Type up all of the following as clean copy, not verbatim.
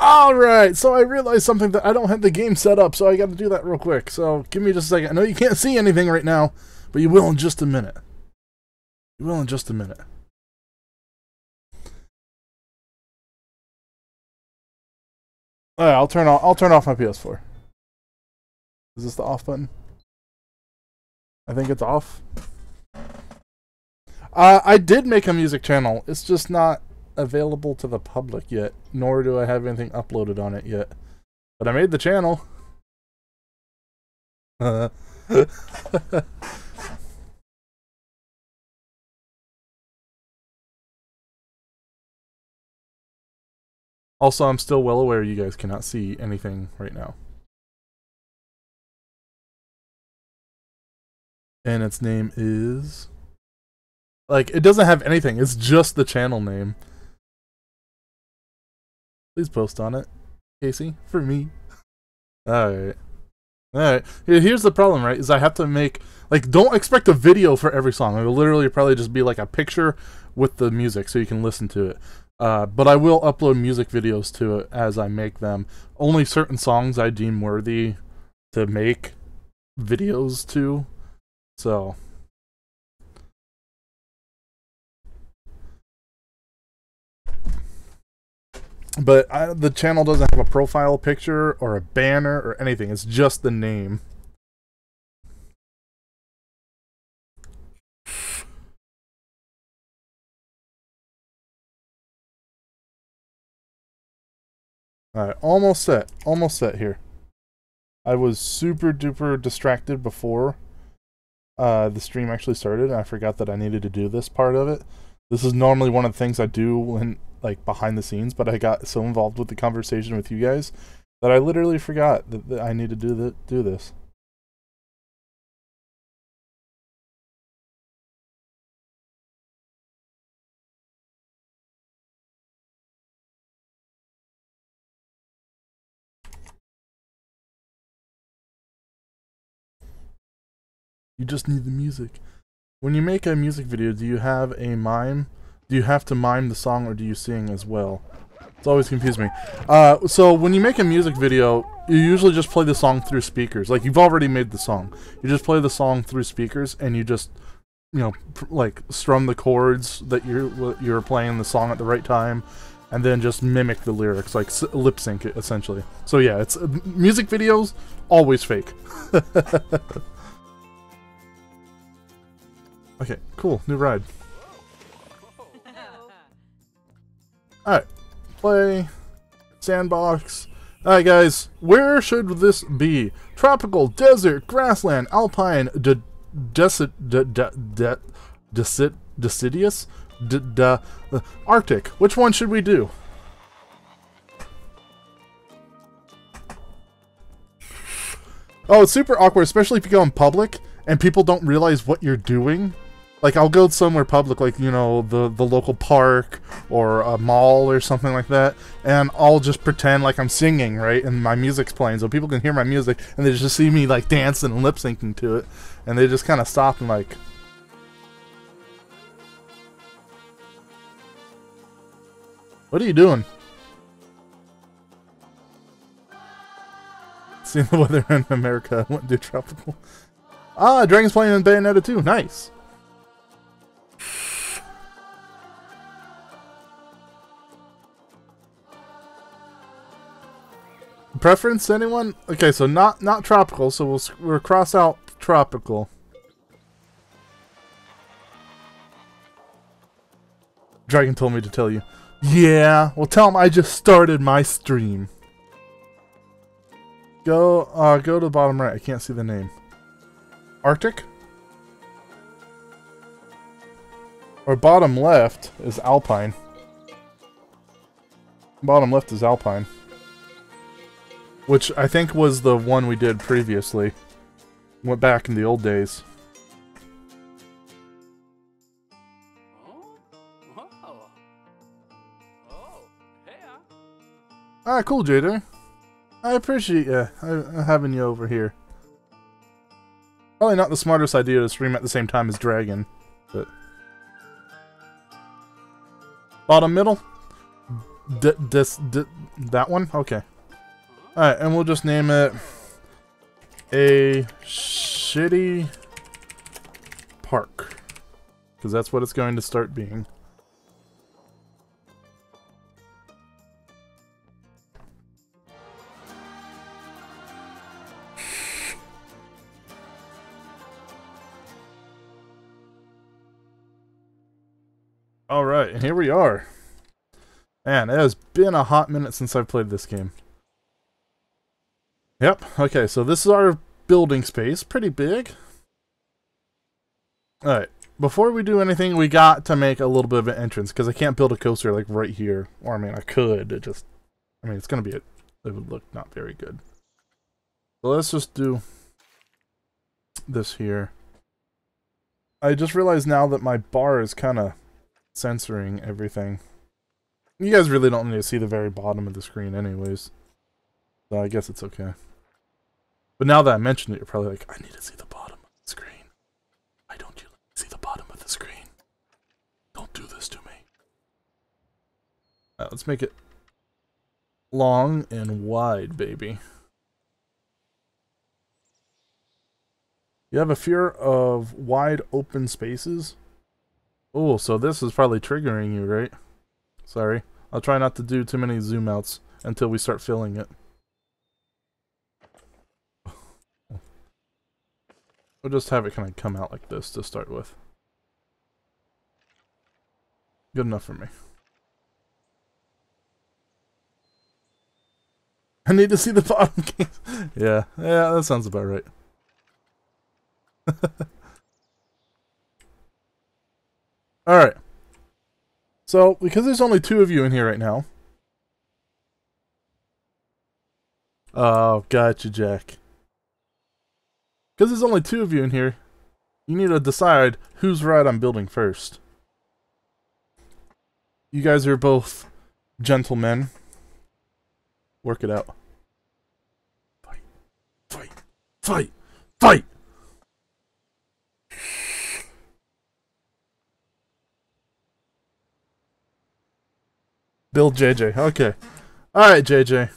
Alright, so I realized something that I don't have the game set up, so I gotta do that real quick. So give me just a second. I know you can't see anything right now, but you will in just a minute. You will in just a minute. Alright, I'll turn off my PS4. Is this the off button? I think it's off. I did make a music channel. It's just not available to the public yet, nor do I have anything uploaded on it yet. But I made the channel. Also, I'm still well aware you guys cannot see anything right now. And its name is... like, it doesn't have anything. It's just the channel name. Please post on it, Casey, for me. Alright. Alright. Here's the problem, right? Is I have to make... like, don't expect a video for every song. It will literally probably just be like a picture with the music so you can listen to it. But I will upload music videos to it as I make them. Only certain songs I deem worthy to make videos to. So... but the channel doesn't have a profile picture or a banner or anything. It's just the name. Alright, almost set. Almost set here. I was super duper distracted before the stream actually started, and I forgot that I needed to do this part of it. This is normally one of the things I do when, like, behind the scenes, but I got so involved with the conversation with you guys that I literally forgot that I need to do this. You just need the music. When you make a music video, do you have a mime? Do you have to mime the song, or do you sing as well? It's always confused me. So when you make a music video, you usually just play the song through speakers. Like, you've already made the song. You just play the song through speakers, and you just, you know, like, strum the chords that you're playing the song at the right time, and then just mimic the lyrics, like lip sync it, essentially. So yeah, it's music videos, always fake. Okay, cool, new ride. Alright, play, sandbox. Alright guys, where should this be? Tropical, desert, grassland, alpine, deciduous, Arctic. Which one should we do? Oh, it's super awkward, especially if you go in public and people don't realize what you're doing. Like, I'll go somewhere public, like, you know, the local park or a mall or something like that, and I'll just pretend like I'm singing, right? And my music's playing, so people can hear my music, and they just see me, like, dancing and lip-syncing to it, and they just kind of stop and, like... what are you doing? Seeing the weather in America, I wouldn't do tropical. Ah, Dragon's playing in Bayonetta 2, nice! Preference, anyone? Okay, so not tropical, so we'll cross out tropical. Dragon told me to tell you. Yeah, well tell him I just started my stream. Go to the bottom right. I can't see the name. Arctic? Or bottom left is Alpine. Bottom left is Alpine. Which I think was the one we did previously. Went back in the old days. Ah, cool, JJ. I appreciate you having you over here. Probably not the smartest idea to stream at the same time as Dragon, but... bottom middle? That one? Okay. Alright, and we'll just name it a shitty park. Because that's what it's going to start being. Alright, and here we are. Man, it has been a hot minute since I've played this game. Yep, okay, so this is our building space. Pretty big. Alright, before we do anything, we got to make a little bit of an entrance, because I can't build a coaster, like, right here. Or, I mean, I could, it's gonna be it would look not very good. So let's just do this here. I just realized now that my bar is kind of censoring everything. You guys really don't need to see the very bottom of the screen anyways. So I guess it's okay. But now that I mentioned it, you're probably like, I need to see the bottom of the screen. Why don't you let me see the bottom of the screen? Don't do this to me. Alright, let's make it long and wide, baby. You have a fear of wide open spaces? Oh, so this is probably triggering you, right? Sorry. I'll try not to do too many zoom outs until we start filling it. We'll just have it kind of come out like this to start with. Good enough for me. I need to see the bottom case. Yeah, that sounds about right. Alright. So, because there's only 2 of you in here right now. Oh, gotcha, Jack. Because there's only 2 of you in here, you need to decide whose ride I'm building first. You guys are both gentlemen. Work it out. Fight. Fight. Fight. Fight! Build JJ. Okay. Alright, JJ.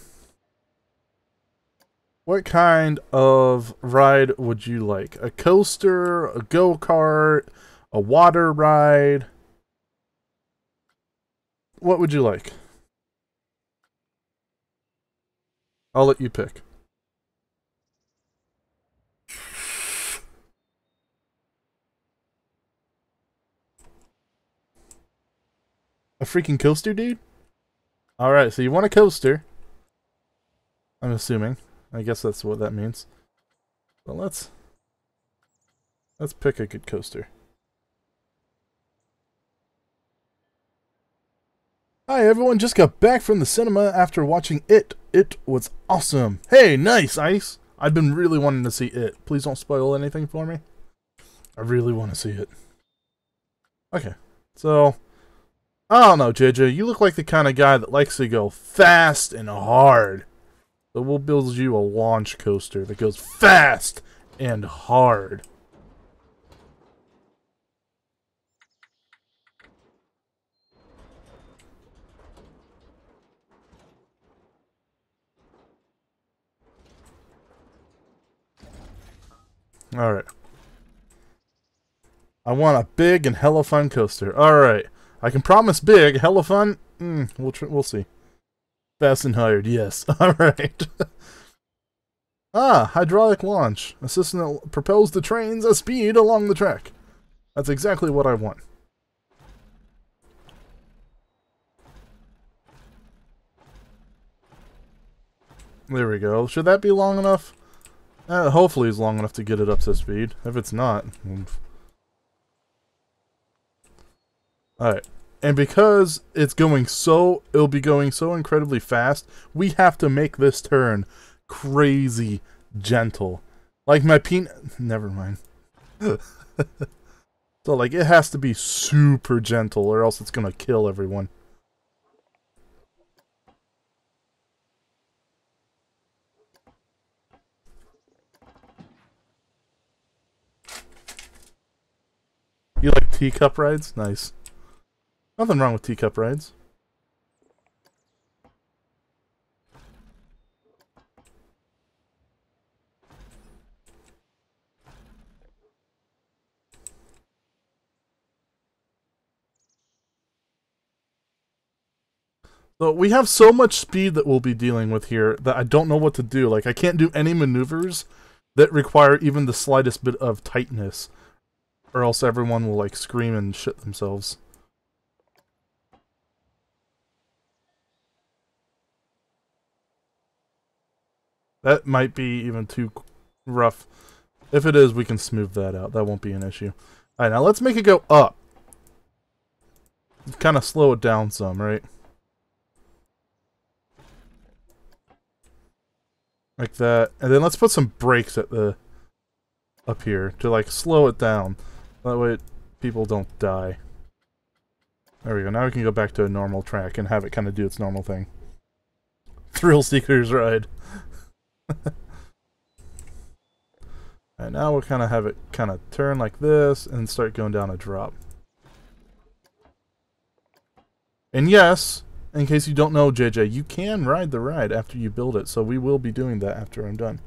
What kind of ride would you like? A coaster, a go-kart, a water ride? What would you like? I'll let you pick. A freaking coaster, dude? Alright, so you want a coaster. I'm assuming. I guess that's what that means. Well, let's pick a good coaster. Hi everyone, just got back from the cinema after watching It. It was awesome. Hey, nice, Ice! I've been really wanting to see It. Please don't spoil anything for me. I really want to see it. Okay, so I don't know, JJ. You look like the kind of guy that likes to go fast and hard. So we'll build you a launch coaster that goes fast and hard. Alright. I want a big and hella fun coaster. Alright. I can promise big, hella fun. We'll see. Fast and hard, yes. Alright. Hydraulic launch. A system that propels the trains at speed along the track. That's exactly what I want. There we go. Should that be long enough? Hopefully it's long enough to get it up to speed. If it's not... Alright. And because it'll be going so incredibly fast, we have to make this turn crazy gentle. Like my peanut... Never mind. So, like, it has to be super gentle or else it's gonna kill everyone. You like teacup rides? Nice. Nothing wrong with teacup rides. So we have so much speed that we'll be dealing with here that I don't know what to do. Like, I can't do any maneuvers that require even the slightest bit of tightness, or else everyone will, like, scream and shit themselves. That might be even too rough. If it is, we can smooth that out. That won't be an issue. Alright, now let's make it go up. Kind of slow it down some, right? Like that. And then let's put some brakes at the... up here to, like, slow it down. That way people don't die. There we go. Now we can go back to a normal track and have it kind of do its normal thing. Thrill Seekers ride. And now we'll kind of have it kind of turn like this and start going down a drop. And yes, in case you don't know, JJ, you can ride the ride after you build it, so we will be doing that after I'm done.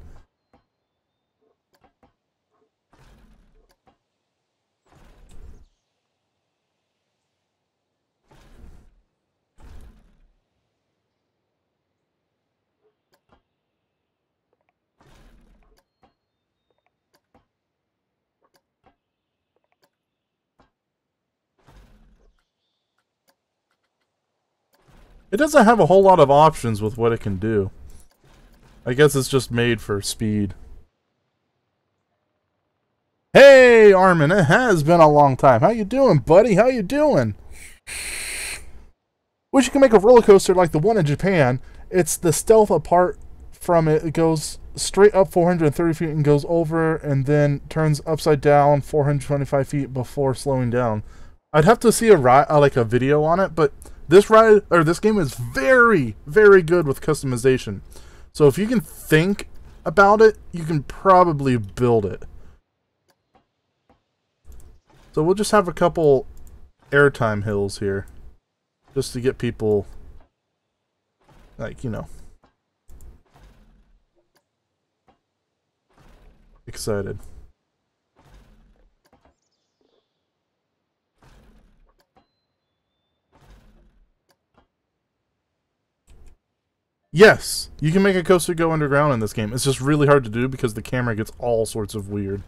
It doesn't have a whole lot of options with what it can do. I guess it's just made for speed. Hey, Armin, it has been a long time. How you doing, buddy? How you doing? Wish you could make a roller coaster like the one in Japan. It's the stealth apart from it. It goes straight up 430 feet and goes over and then turns upside down 425 feet before slowing down. I'd have to see a like a video on it, but this ride or this game is very, very good with customization. So if you can think about it, you can probably build it. So we'll just have a couple airtime hills here, just to get people, like, you know, excited. Yes, you can make a coaster go underground in this game. It's just really hard to do because the camera gets all sorts of weird.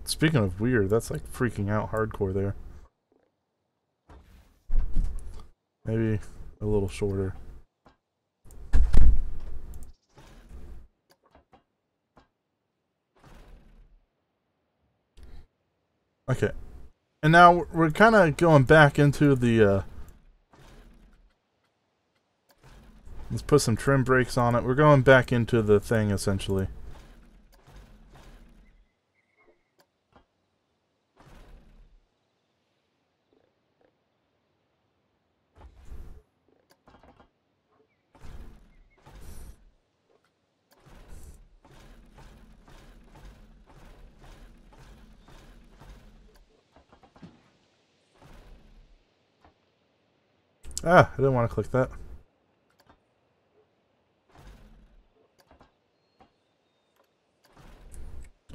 Speaking of weird, that's like freaking out hardcore there. Maybe a little shorter. Okay. And now we're kind of going back into the, let's put some trim brakes on it. We're going back into the thing, essentially. Ah, I didn't want to click that.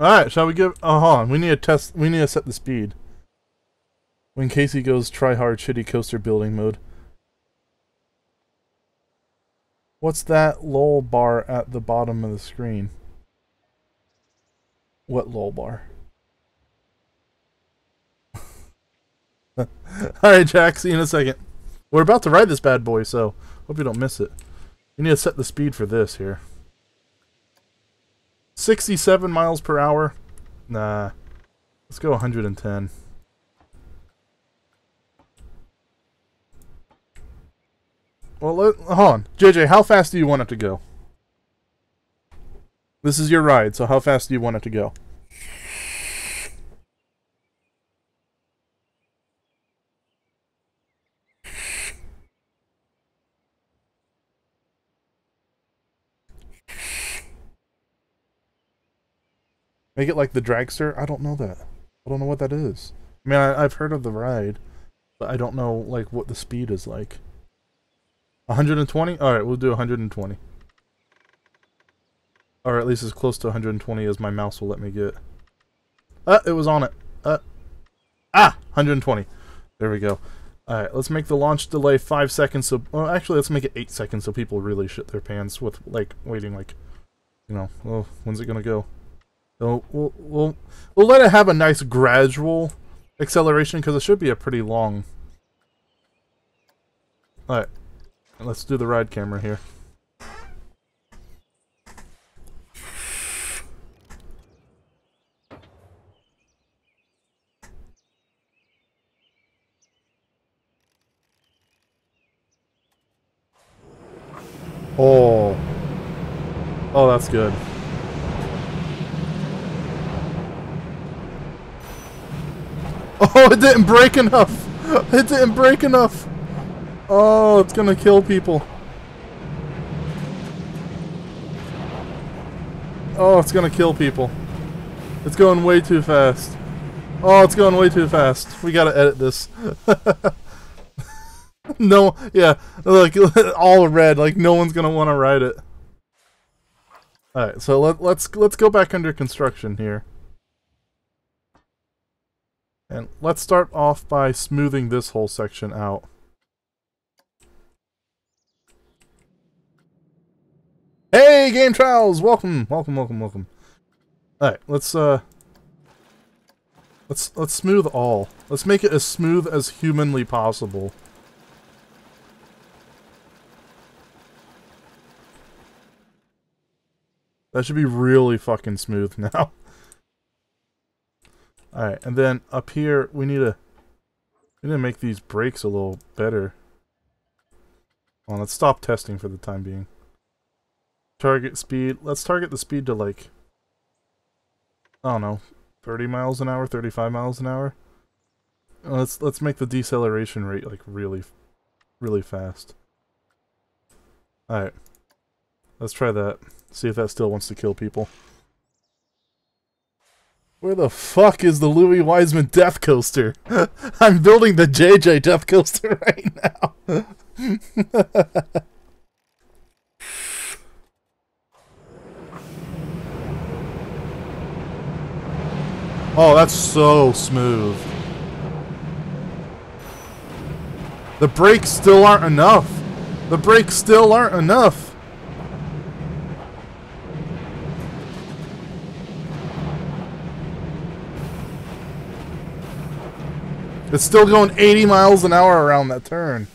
Alright, shall we give... Oh, hold on. We need to test... We need to set the speed. When Casey goes try hard shitty coaster building mode. What's that lull bar at the bottom of the screen? What lull bar? Alright, Jack. See you in a second. We're about to ride this bad boy, so hope you don't miss it. We need to set the speed for this here. 67 miles per hour? Nah. Let's go 110. Well, hold on. JJ, how fast do you want it to go? This is your ride, so how fast do you want it to go? Make it like the dragster? I don't know that. I don't know what that is. I mean, I've heard of the ride, but I don't know, like, what the speed is like. 120? Alright, we'll do 120. Or at least as close to 120 as my mouse will let me get. It was on it. 120. There we go. Alright, let's make the launch delay 5 seconds so... Well, actually, let's make it 8 seconds so people really shit their pants with, like, waiting, like... You know, well, when's it gonna go? So, we'll let it have a nice gradual acceleration, because it should be a pretty long... Alright. Let's do the ride camera here. Oh. Oh, that's good. Oh, it didn't break enough! It didn't break enough! Oh, it's gonna kill people. Oh, it's gonna kill people. It's going way too fast. Oh, it's going way too fast. We gotta edit this. No, yeah, like all red. Like no one's gonna want to ride it. All right, so let's go back under construction here, and let's start off by smoothing this whole section out. Hey, Game Trials, welcome. All right, let's smooth all. Let's make it as smooth as humanly possible. That should be really fucking smooth now. Alright, and then up here we need to make these brakes a little better. Well, let's stop testing for the time being. Target speed. Let's target the speed to like, I don't know, 30 miles an hour, 35 miles an hour. Let's make the deceleration rate like really fast. Alright. Let's try that. See if that still wants to kill people. Where the fuck is the Louis Wiseman Death Coaster? I'm building the JJ Death Coaster right now. Oh, that's so smooth. The brakes still aren't enough. The brakes still aren't enough. It's still going 80 miles an hour around that turn.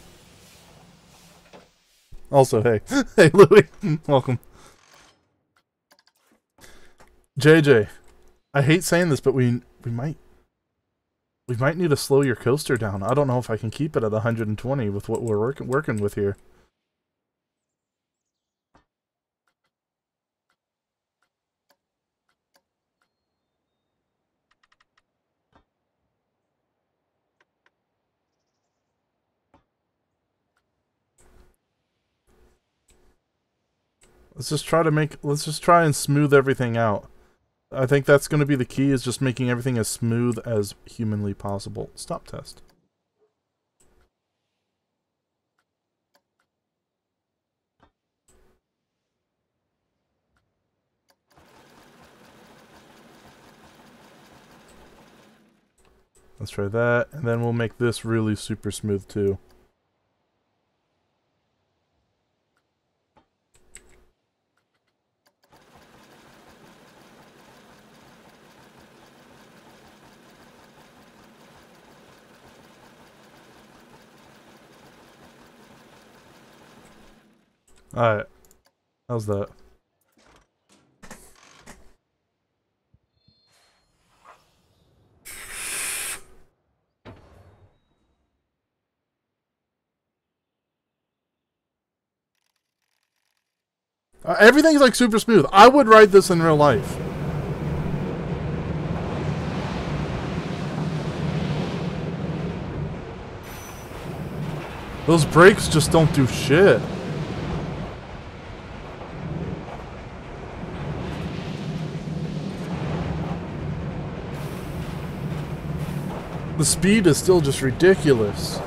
Also, hey. Hey, Louis. Welcome. JJ, I hate saying this, but we might need to slow your coaster down. I don't know if I can keep it at 120 with what we're working with here. Let's just try and smooth everything out. I think that's going to be the key, is just making everything as smooth as humanly possible. Stop test. Let's try that, and then we'll make this really super smooth too. Alright. How's that? Everything's like super smooth. I would ride this in real life. Those brakes just don't do shit. The speed is still just ridiculous.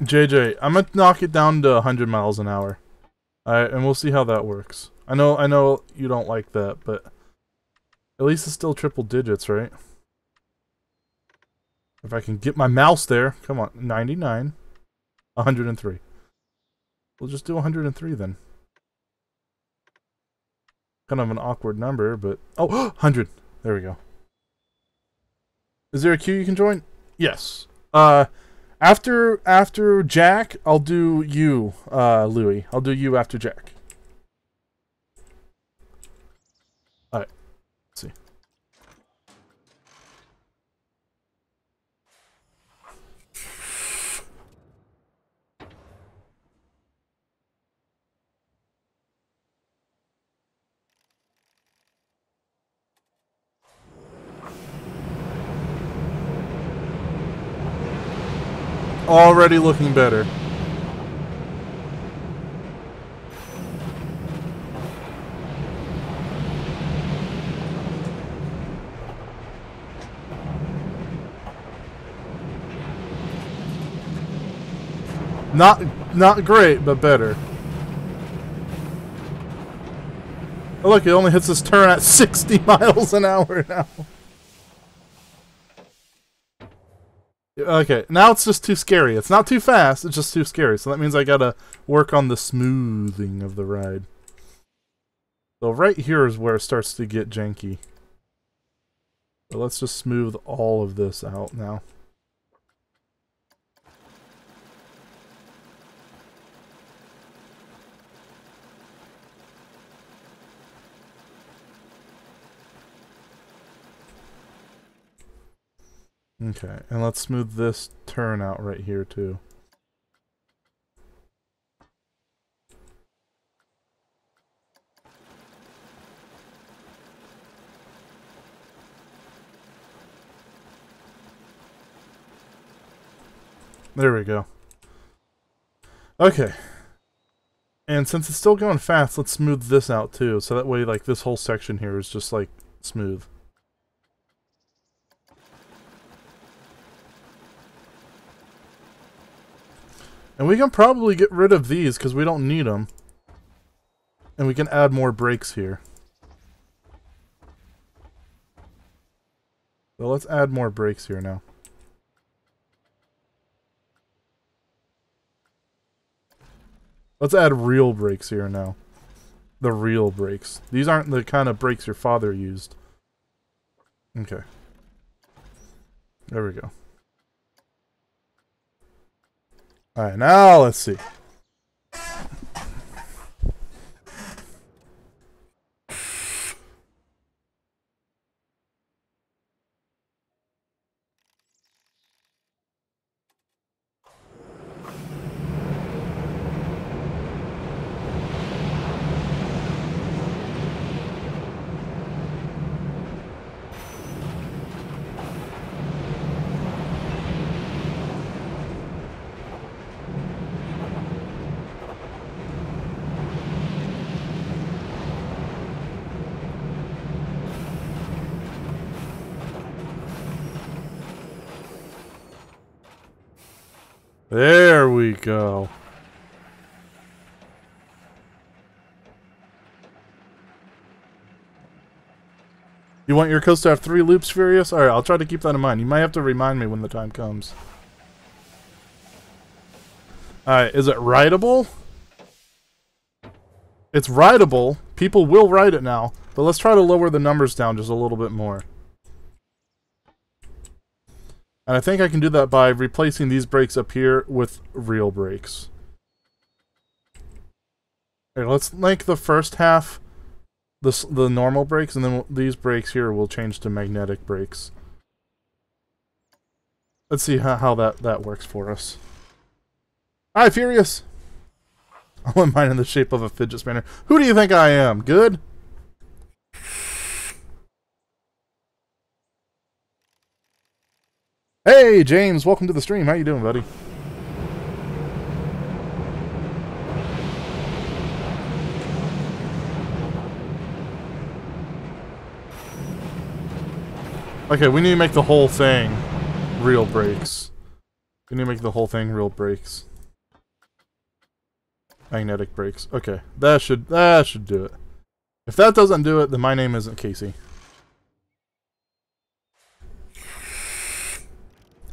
JJ, I'm gonna knock it down to 100 miles an hour. Alright, and we'll see how that works. I know you don't like that, but at least it's still triple digits, right? If I can get my mouse there. Come on, 99. 103. We'll just do 103 then. Kind of an awkward number, but... Oh, 100! There we go. Is there a queue you can join? Yes. After Jack, I'll do you, Louis. I'll do you after Jack. Alright. Let's see. Already looking better. Not great, but better. Oh, look, it only hits this turn at 60 miles an hour now. Okay, now it's just too scary. It's not too fast, it's just too scary. So that means I gotta work on the smoothing of the ride. So right here is where it starts to get janky. So let's just smooth all of this out now. Okay, and let's smooth this turn out right here too. There we go. Okay. And since it's still going fast, let's smooth this out too, so that way like this whole section here is just like smooth. And we can probably get rid of these because we don't need them. And we can add more brakes here. So let's add more brakes here now. Let's add real brakes here now. The real brakes. These aren't the kind of brakes your father used. Okay. There we go. Alright, now let's see. There we go. You want your coaster to have 3 loops, Furious? Alright, I'll try to keep that in mind. You might have to remind me when the time comes. Alright, is it rideable? It's rideable. People will ride it now. But let's try to lower the numbers down just a little bit more. And I think I can do that by replacing these brakes up here with real brakes. Okay, let's make the first half the normal brakes, and then these brakes here will change to magnetic brakes. Let's see how that works for us. Hi, Furious! I want mine in the shape of a fidget spinner. Who do you think I am? Good? Hey, James, welcome to the stream. How you doing, buddy? Okay, we need to make the whole thing real brakes. We need to make the whole thing real brakes. Magnetic brakes. Okay, that should do it. If that doesn't do it, then my name isn't Casey.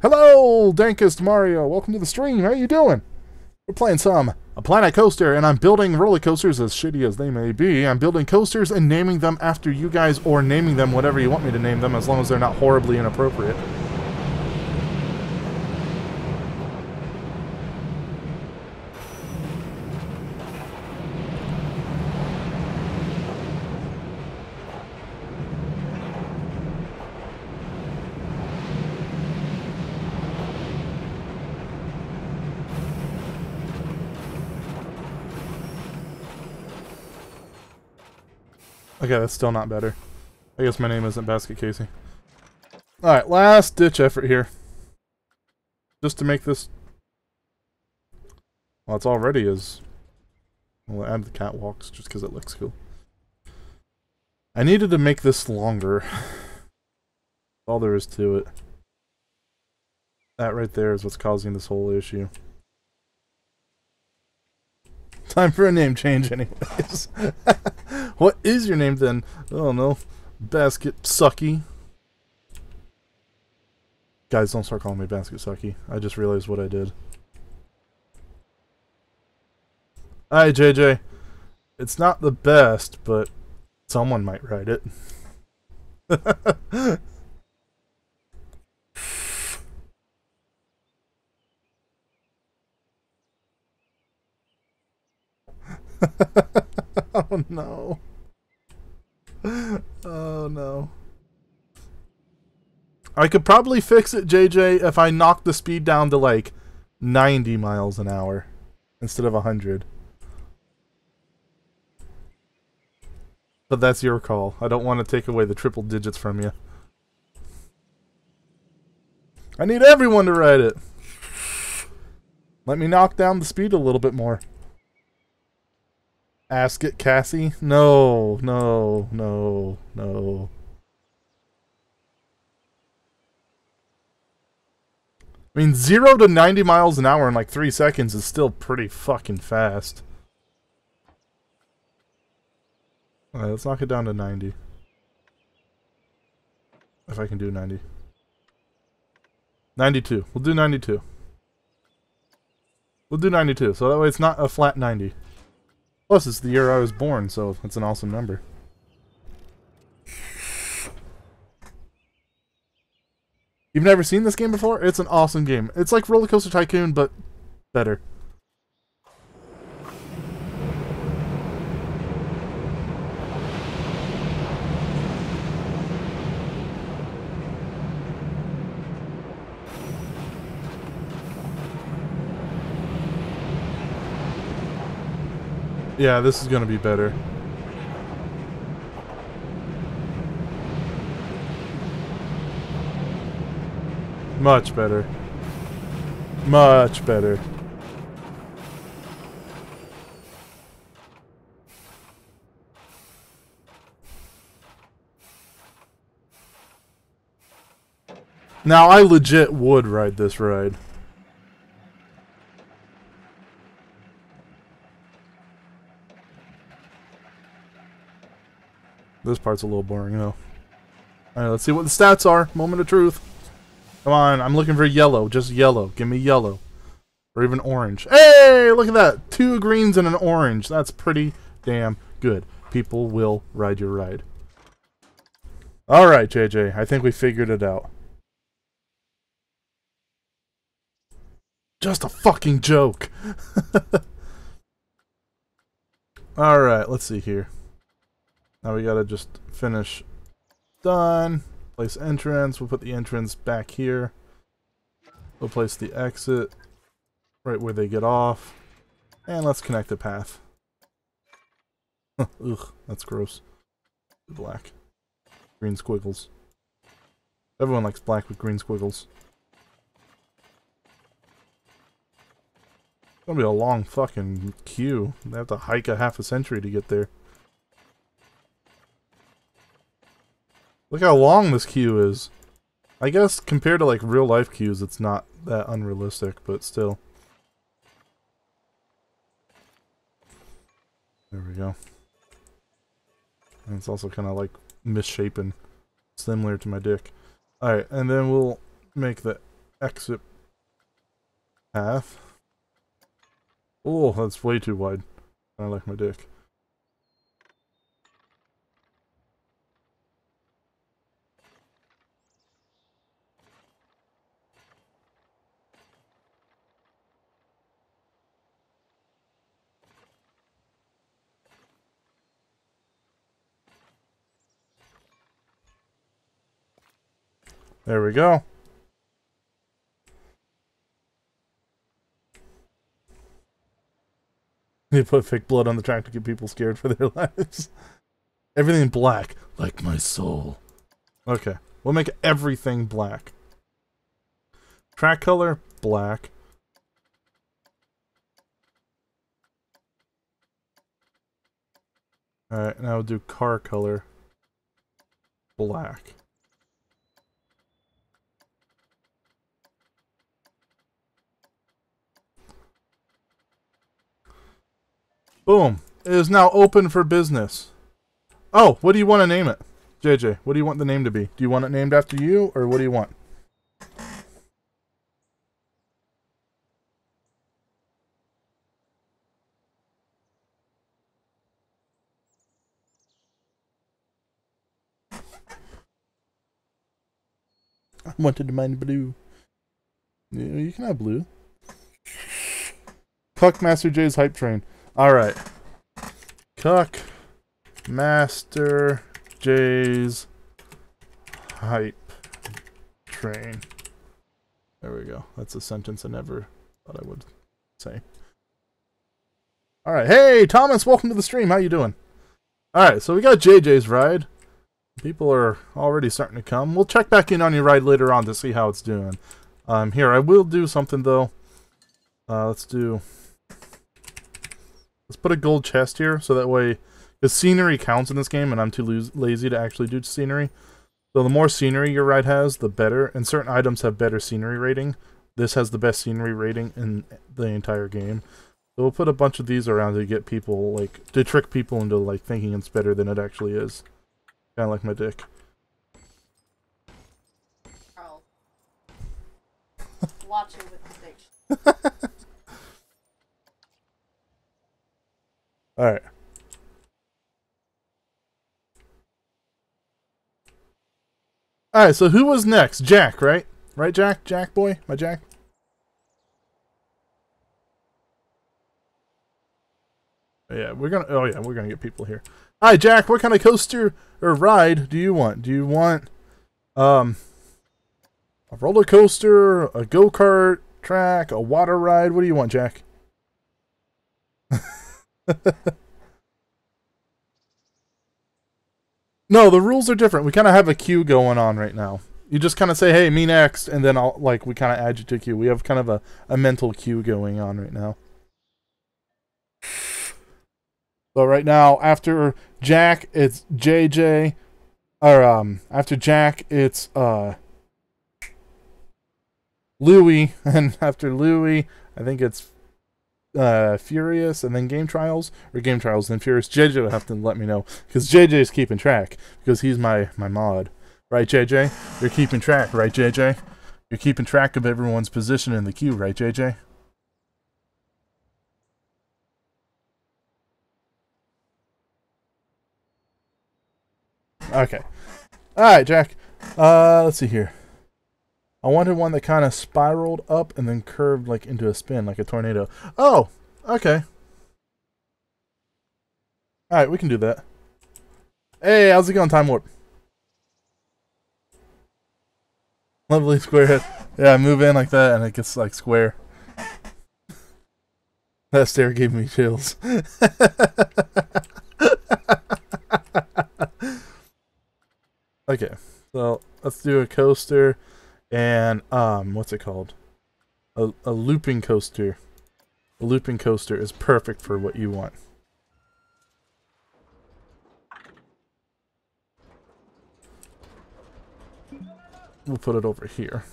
Hello, Dankest Mario. Welcome to the stream. How you doing? We're playing a Planet Coaster, and I'm building roller coasters, as shitty as they may be. I'm building coasters and naming them after you guys, or naming them whatever you want me to name them, as long as they're not horribly inappropriate. Okay, that's still not better. I guess my name isn't Basket Casey. Alright, last ditch effort here. Just to make this... Well, it's already is... We'll add the catwalks just because it looks cool. I needed to make this longer. All there is to it. That right there is what's causing this whole issue. Time for a name change anyways. What is your name then? Oh no. Basket Sucky. Guys, don't start calling me Basket Sucky. I just realized what I did. Hi JJ. It's not the best, but someone might write it. Oh no. Oh no. I could probably fix it, JJ, if I knocked the speed down to like 90 miles an hour instead of 100. But that's your call. I don't want to take away the triple digits from you. I need everyone to write it. Let me knock down the speed a little bit more. Ask it, Cassie? No, no, no, no. I mean, 0 to 90 miles an hour in like 3 seconds is still pretty fucking fast. Alright, let's knock it down to 90. If I can do 90. 92. We'll do 92. We'll do 92, so that way it's not a flat 90. Plus, it's the year I was born, so it's an awesome number. You've never seen this game before? It's an awesome game. It's like Roller Coaster Tycoon, but better. Yeah, this is gonna be better. Much better. Much better. Now, I legit would ride this ride. This part's a little boring, though. Alright, let's see what the stats are. Moment of truth. Come on, I'm looking for yellow. Just yellow. Give me yellow. Or even orange. Hey, look at that. 2 greens and an orange. That's pretty damn good. People will ride your ride. Alright, JJ. I think we figured it out. Just a fucking joke. Alright, let's see here. Now we gotta just finish. Done. Place entrance. We'll put the entrance back here. We'll place the exit right where they get off. And let's connect the path. Ugh, that's gross. Black. Green squiggles. Everyone likes black with green squiggles. It's gonna be a long fucking queue. They have to hike a half a century to get there. Look how long this queue is. I guess compared to like real life queues, it's not that unrealistic, but still. There we go. And it's also kind of like misshapen, similar to my dick. Alright, and then we'll make the exit path. Oh, that's way too wide. I like my dick. There we go. They put fake blood on the track to get people scared for their lives. Everything black, like my soul. Okay, we'll make everything black. Track color, black. Alright, now we'll do car color, black. Boom. It is now open for business. Oh, what do you want to name it? JJ, what do you want the name to be? Do you want it named after you, or what do you want? I wanted mine blue. Yeah, you can have blue. Cuck Master J's hype train. Alright. Cuck Master J's hype train. There we go. That's a sentence I never thought I would say. Alright. Hey, Thomas, welcome to the stream. How you doing? Alright, so we got JJ's ride. People are already starting to come. We'll check back in on your ride later on to see how it's doing. Here, I will do something, though. Let's put a gold chest here, so that way... Because scenery counts in this game, and I'm too lazy to actually do scenery. So the more scenery your ride has, the better. And certain items have better scenery rating. This has the best scenery rating in the entire game. So we'll put a bunch of these around to get people, like... To trick people into, like, thinking it's better than it actually is. Kinda like my dick. Carl. Watch it with conviction. Alright. Alright, so who was next? Jack, right? Right, Jack? Jack boy? My Jack? Yeah, we're gonna get people here. Alright, Jack, what kind of coaster or ride do you want? Do you want a roller coaster, a go-kart track, a water ride? What do you want, Jack? No, the rules are different. We kind of have a queue going on right now. You just kind of say, hey, me next, and then we kind of add you to a queue. We have kind of a mental queue going on right now. So right now, after Jack, it's JJ. Or, after Jack, it's, Louie. And after Louie, I think it's, Furious, and then Game Trials. Or Game Trials, then Furious. JJ will have to let me know. Because JJ's keeping track. Because he's my mod. Right, JJ? You're keeping track, right, JJ? You're keeping track of everyone's position in the queue, right, JJ? Okay. Alright, Jack. Let's see here. I wanted one that kind of spiraled up and then curved like into a spin, like a tornado. Oh! Okay. Alright, we can do that. Hey, how's it going, Time Warp? Lovely square head. Yeah, I move in like that and it gets like square. That stare gave me chills. Okay, so let's do a coaster and what's it called? A looping coaster. A looping coaster is perfect for what you want. we'll put it over here.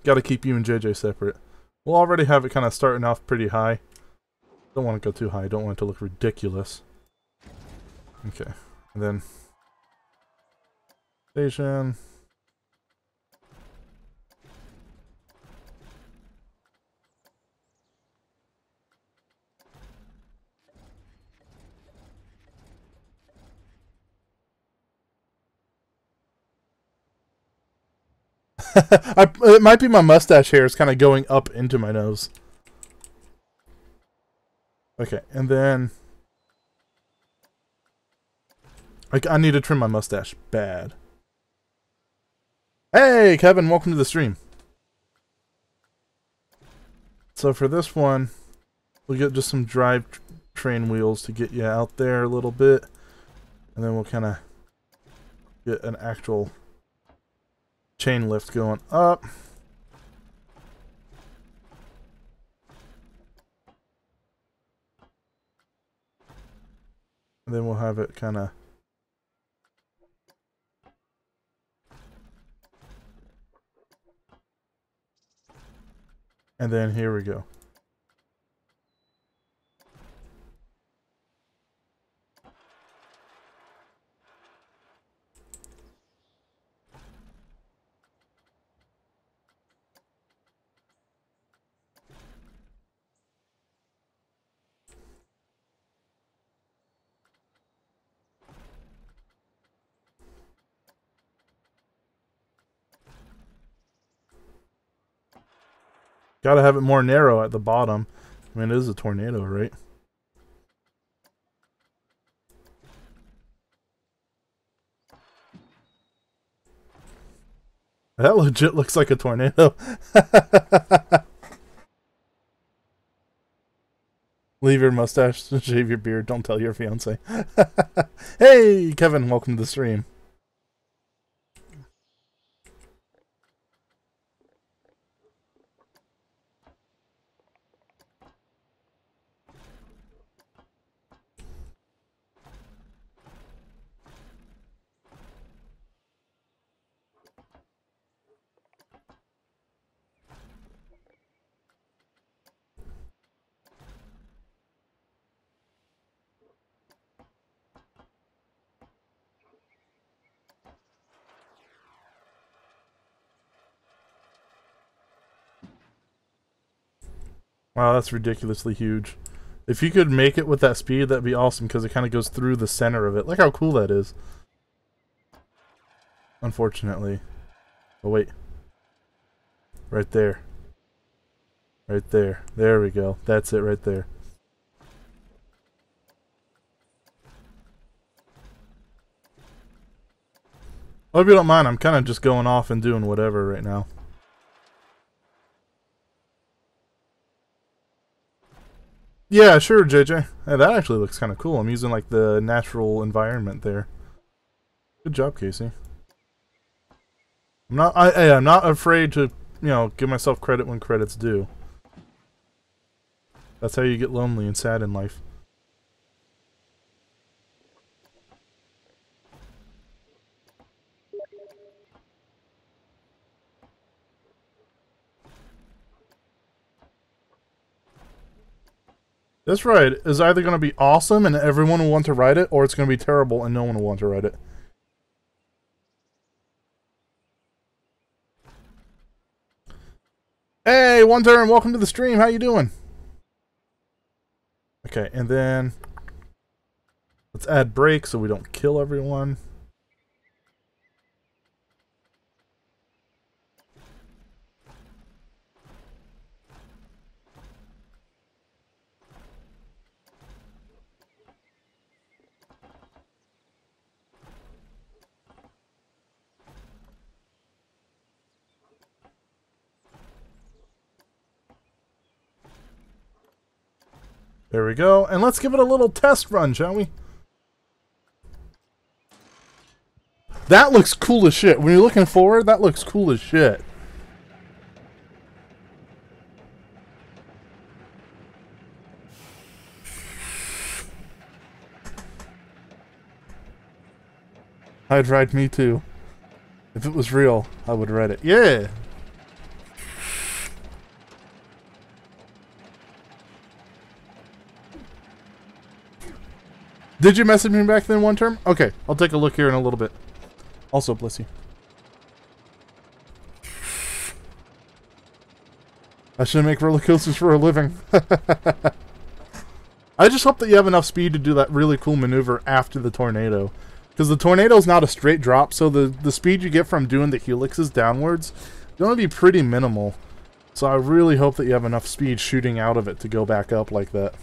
Got to keep you and JJ separate. We'll already have it kind of starting off pretty high. Don't want to go too high. Don't want it to look ridiculous. Okay. And then station. It might be my mustache hair is kind of going up into my nose. Okay, and then I need to trim my mustache bad. Hey, Kevin, welcome to the stream. So for this one, we'll get just some drivetrain wheels to get you out there a little bit, and then we'll kind of get an actual chain lift going up. And then we'll have it kind of and then here we go. Gotta have it more narrow at the bottom. I mean, it is a tornado, right? That legit looks like a tornado. Leave your mustache, shave your beard, don't tell your fiance. Hey, Kevin, welcome to the stream. Wow, that's ridiculously huge. If you could make it with that speed, that'd be awesome, because it kind of goes through the center of it. Look how cool that is. Unfortunately. Oh, wait. Right there. Right there. There we go. That's it right there. I hope you don't mind, I'm kind of just going off and doing whatever right now. Yeah, sure, JJ. Hey, that actually looks kind of cool. I'm using like the natural environment there. Good job, Casey. I'm not afraid to, you know, give myself credit when credit's due. That's how you get lonely and sad in life. This ride is either going to be awesome and everyone will want to ride it, or it's going to be terrible and no one will want to ride it. Hey, One Turn, welcome to the stream. How you doing? Okay, and then let's add brakes so we don't kill everyone. There we go. And let's give it a little test run, shall we? That looks cool as shit. When you're looking forward, that looks cool as shit. I'd ride me too. If it was real, I would ride it. Yeah! Did you message me back then one term? Okay, I'll take a look here in a little bit. Also, bless you. I should make roller coasters for a living. I just hope that you have enough speed to do that really cool maneuver after the tornado. Because the tornado is not a straight drop, so the speed you get from doing the helixes downwards is going to be pretty minimal. So I really hope that you have enough speed shooting out of it to go back up like that.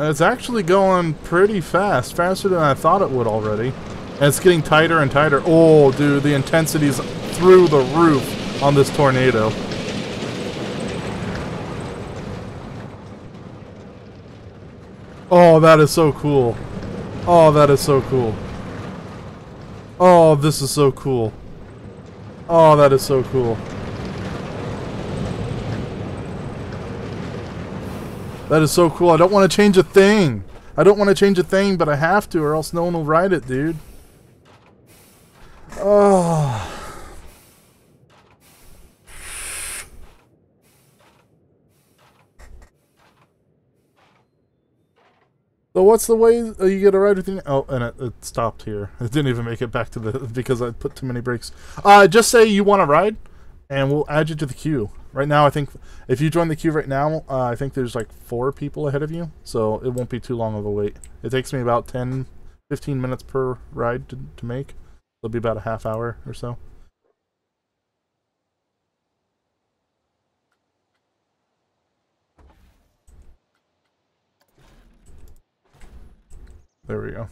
It's actually going pretty fast, faster than I thought it would already. And it's getting tighter and tighter. Oh, dude, the intensity's through the roof on this tornado. Oh, that is so cool. Oh, that is so cool. Oh, this is so cool. Oh, that is so cool. That is so cool. I don't want to change a thing. I don't want to change a thing, but I have to, or else no one will ride it, dude. Oh. So what's the way you get a ride with you? Oh, and it stopped here. It didn't even make it back to the because I put too many brakes. Just say you want to ride, and we'll add you to the queue. Right now, I think if you join the queue right now, I think there's like 4 people ahead of you, so it won't be too long of a wait. It takes me about 10, 15 minutes per ride to make. It'll be about a half hour or so. There we go.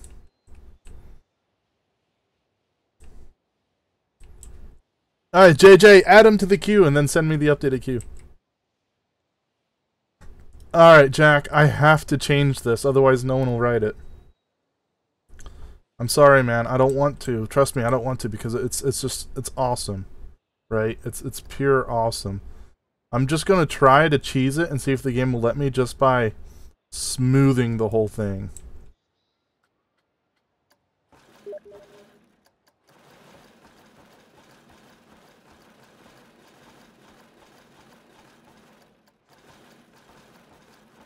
Alright, JJ, add him to the queue and then send me the updated queue. Alright, Jack, I have to change this, otherwise no one will write it. I'm sorry, man, I don't want to. Trust me, I don't want to because it's awesome. Right? It's pure awesome. I'm just gonna try to cheese it and see if the game will let me just by smoothing the whole thing.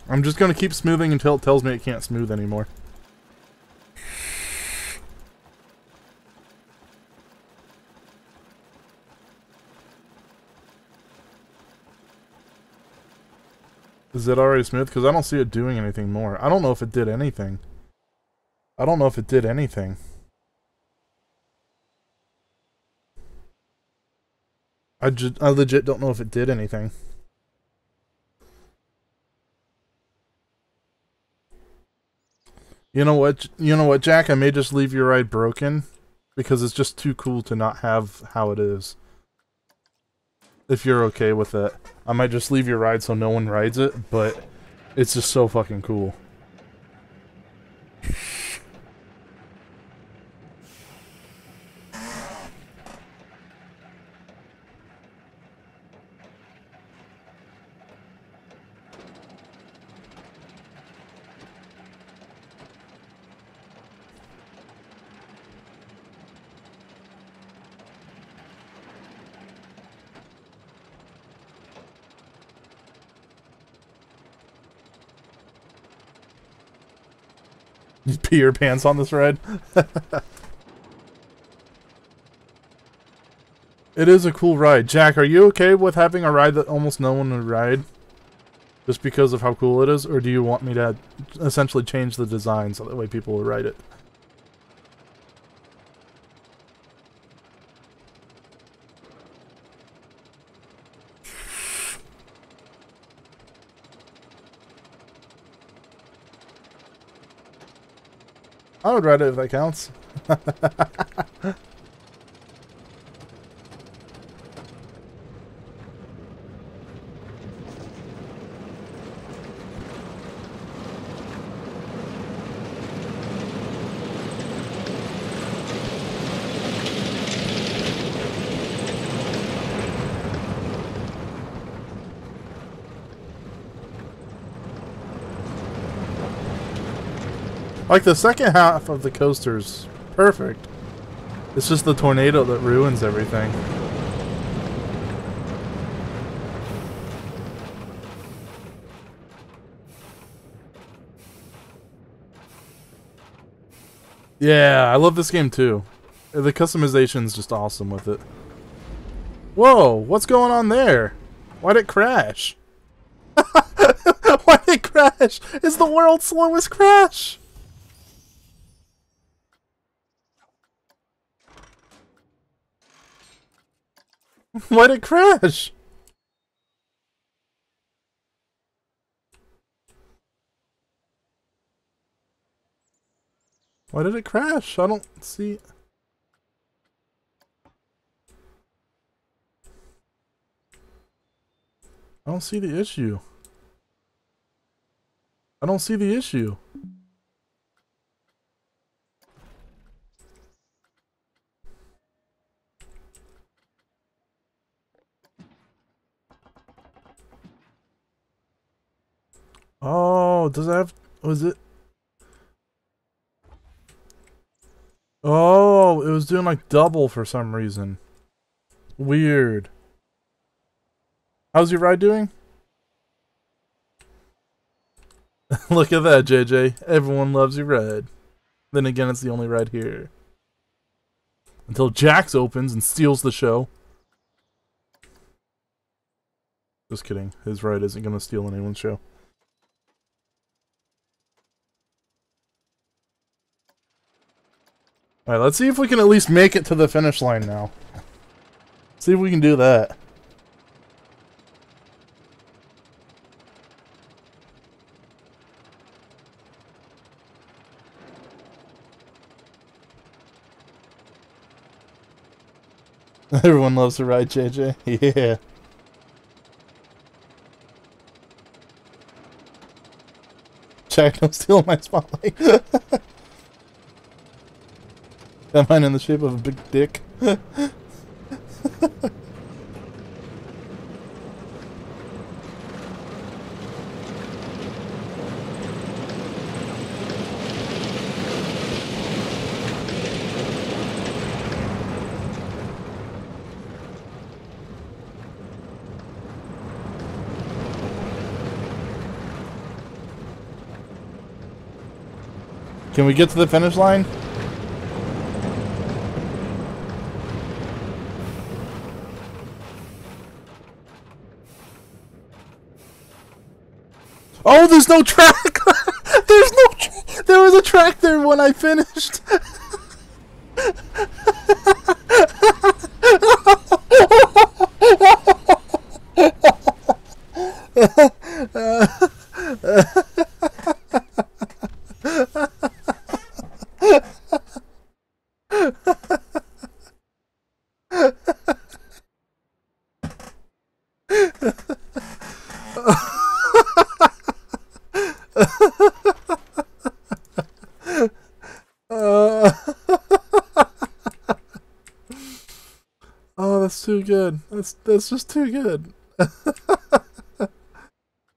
I'm just gonna keep smoothing until it tells me it can't smooth anymore. Is it already smooth? Because I don't see it doing anything more. I don't know if it did anything. I don't know if it did anything. I legit don't know if it did anything. You know what? You know what, Jack? I may just leave your ride broken because it's just too cool to not have how it is. If you're okay with it, I might just leave your ride so no one rides it, but it's just so fucking cool. You pee your pants on this ride? It is a cool ride. Jack, are you okay with having a ride that almost no one would ride? Just because of how cool it is? Or do you want me to essentially change the design so that way people will ride it? I would ride it if that counts. Like, the second half of the coaster's perfect. It's just the tornado that ruins everything. Yeah, I love this game too. The customization's just awesome with it. Whoa, what's going on there? Why'd it crash? Why'd it crash? It's the world's slowest crash! Why'd it crash? Why did it crash? I don't see... I don't see the issue. I don't see the issue. Oh, does it have... Was it... Oh, it was doing like double for some reason. Weird. How's your ride doing? Look at that, JJ. Everyone loves your ride. Then again, it's the only ride here. Until Jax opens and steals the show. Just kidding. His ride isn't going to steal anyone's show. Alright, let's see if we can at least make it to the finish line now. See if we can do that. Everyone loves to ride JJ. Yeah. Jack, don't steal my spotlight. Got mine in the shape of a big dick. Can we get to the finish line? Oh, there's no track! There's no there was a track there when I finished! Oh, that's too good. That's just too good.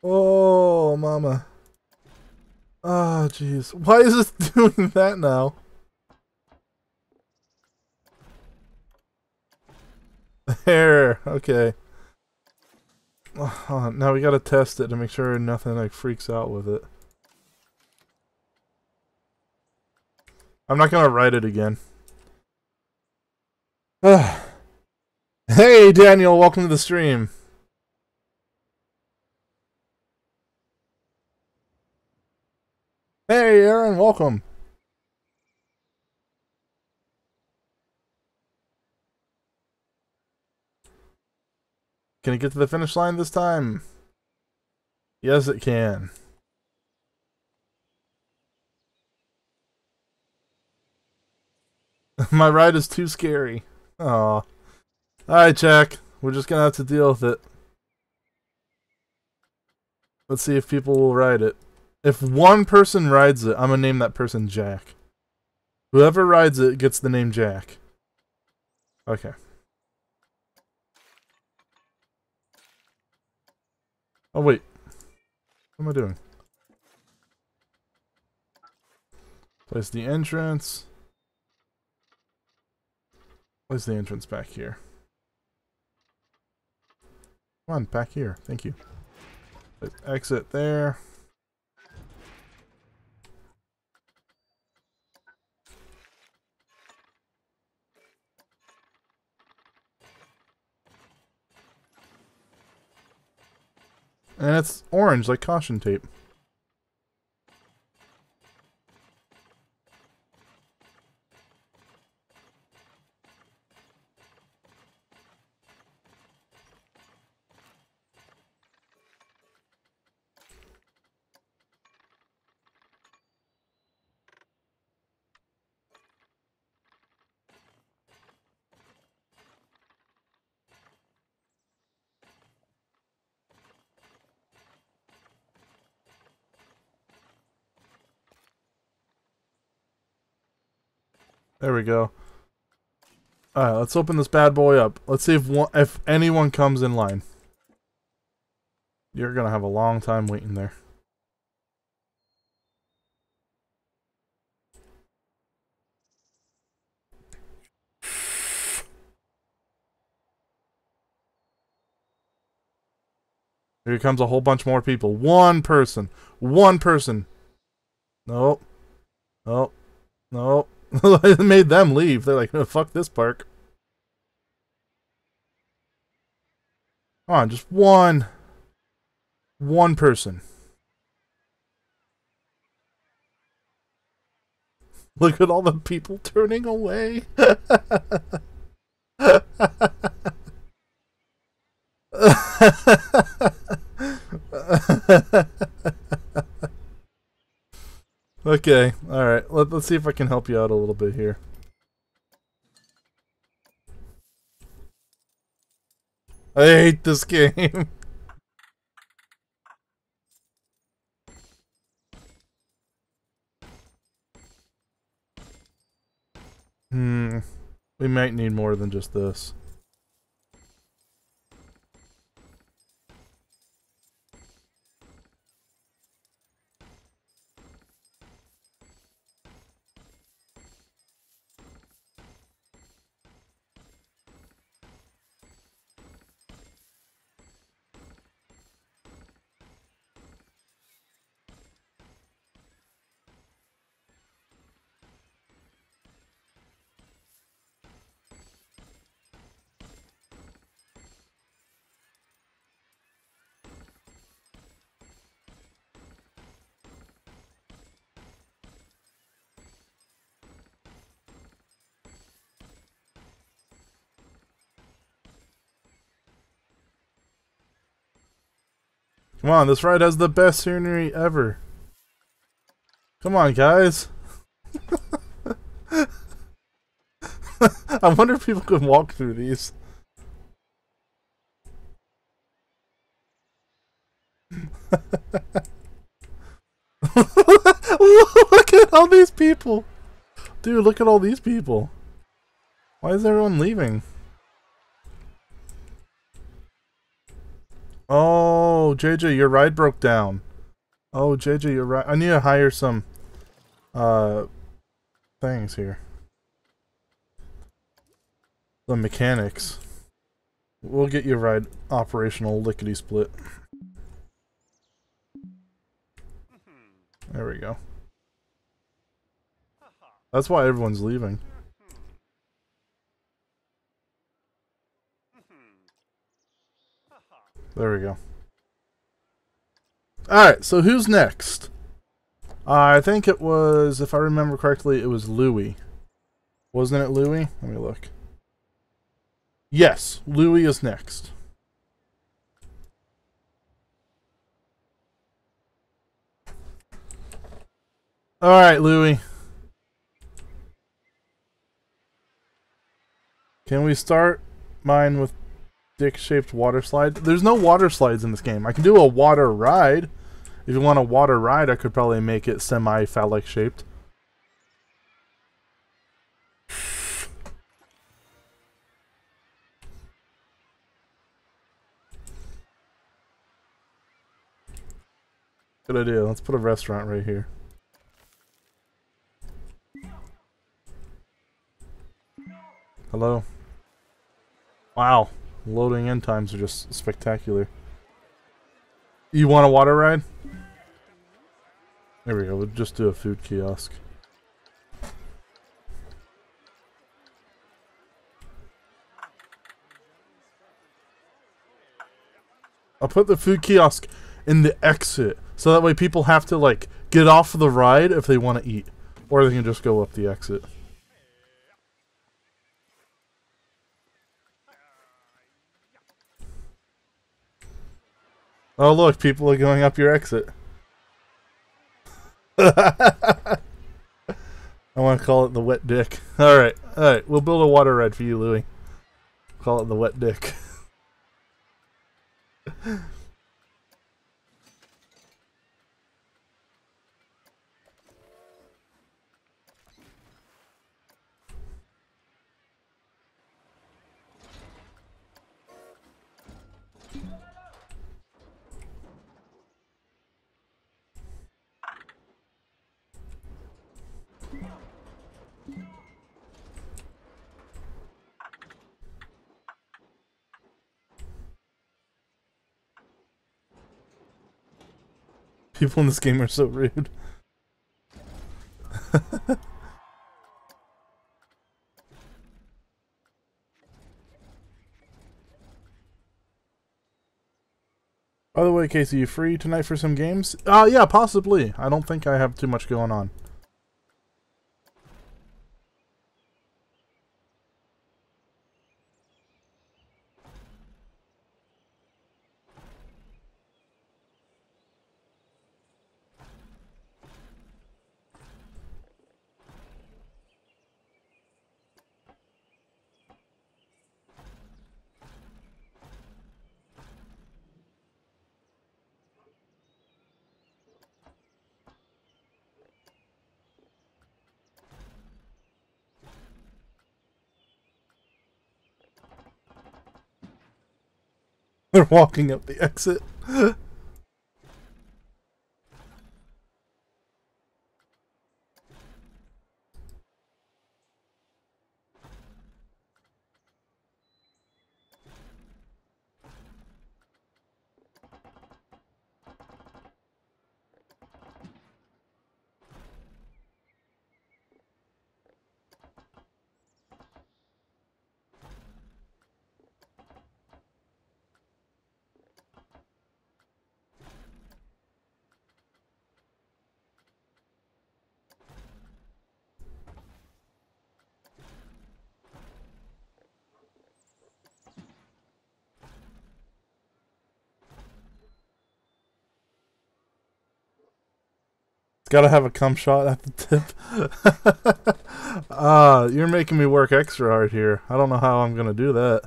Oh, mama. Oh, jeez. Why is it doing that now? There. Okay. Now we gotta test it to make sure nothing like freaks out with it. I'm not gonna write it again. Hey, Daniel, welcome to the stream. Hey, Aaron, welcome. Can it get to the finish line this time? Yes, it can. My ride is too scary. Aw. Alright, Jack. We're just gonna have to deal with it. Let's see if people will ride it. If one person rides it, I'm gonna name that person Jack. Whoever rides it gets the name Jack. Okay. Oh, wait. What am I doing? Place the entrance. Place the entrance back here. Come on, back here. Thank you. Let's exit there. And it's orange, like caution tape. There we go. Alright, let's open this bad boy up. Let's see if anyone comes in line. You're gonna have a long time waiting there. Here comes a whole bunch more people. One person. One person. Nope. Nope. Nope. I made them leave. They're like, oh, fuck this park. Come on, just one. One person. Look at all the people turning away. Okay, alright. Let's see if I can help you out a little bit here. I hate this game. We might need more than just this. Come on, this ride has the best scenery ever. Come on, guys. I wonder if people can walk through these. Look at all these people. Dude, look at all these people. Why is everyone leaving? Oh, JJ, your ride broke down. Oh, JJ, your ride. I need to hire some things here. The mechanics. We'll get your ride operational lickety split. There we go. That's why everyone's leaving. There we go. Alright, so who's next? I think it was, if I remember correctly, it was Louie. Wasn't it Louie? Let me look. Yes, Louie is next. Alright, Louie. Can we start mine with dick-shaped water slide? There's no water slides in this game. I can do a water ride. If you want a water ride, I could probably make it semi-phallic shaped. Good idea. Let's put a restaurant right here. Hello. Wow. Loading in times are just spectacular. You want a water ride? There we go. We'll just do a food kiosk. I'll put the food kiosk in the exit, so that way people have to, like, get off the ride if they want to eat. Or they can just go up the exit. Oh look, people are going up your exit. I want to call it the wet dick. Alright, alright. We'll build a water ride for you, Louie. Call it the wet dick. People in this game are so rude. By the way, Casey, you free tonight for some games? Yeah, possibly. I don't think I have too much going on. They're walking up the exit. Gotta have a cum shot at the tip. You're making me work extra hard here. I don't know how I'm gonna do that.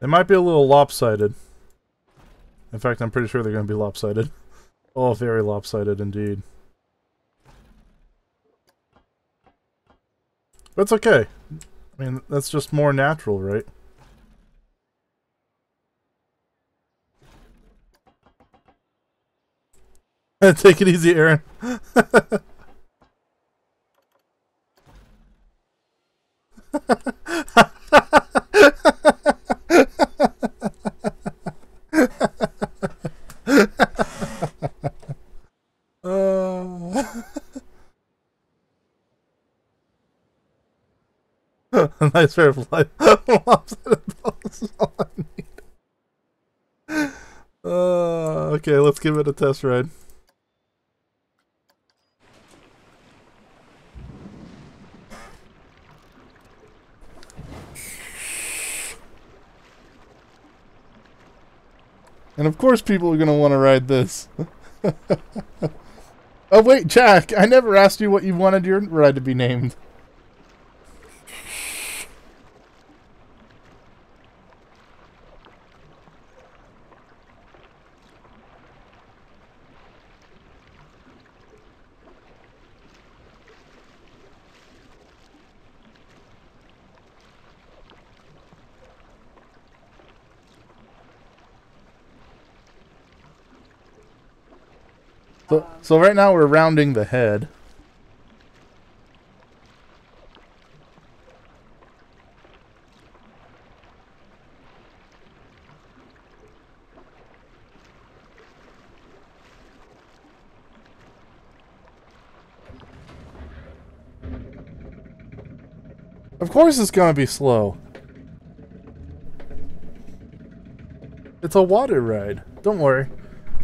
They might be a little lopsided. In fact, I'm pretty sure they're going to be lopsided. Oh, very lopsided indeed. But it's okay. I mean, that's just more natural, right? Take it easy, Aaron. A nice pair of light lopsided balls is all I need. Okay, let's give it a test ride. And of course people are going to want to ride this. Oh wait, Jack, I never asked you what you wanted your ride to be named. So right now we're rounding the head. Of course it's gonna be slow. It's a water ride. Don't worry.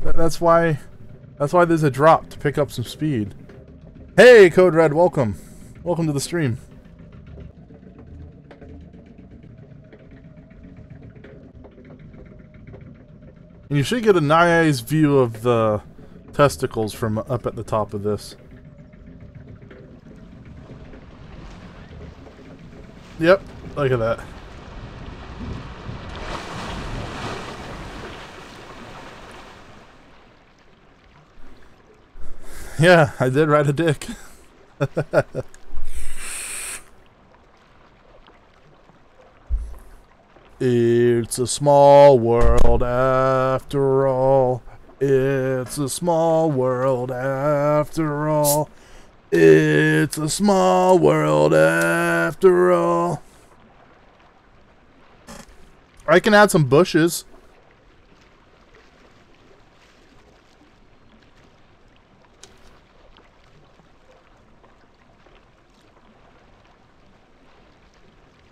That's why there's a drop to pick up some speed. Hey, Code Red, welcome. Welcome to the stream. And you should get a nice view of the testicles from up at the top of this. Yep, look at that. Yeah, I did ride a dick. It's a small world after all. It's a small world after all. It's a small world after all. I can add some bushes.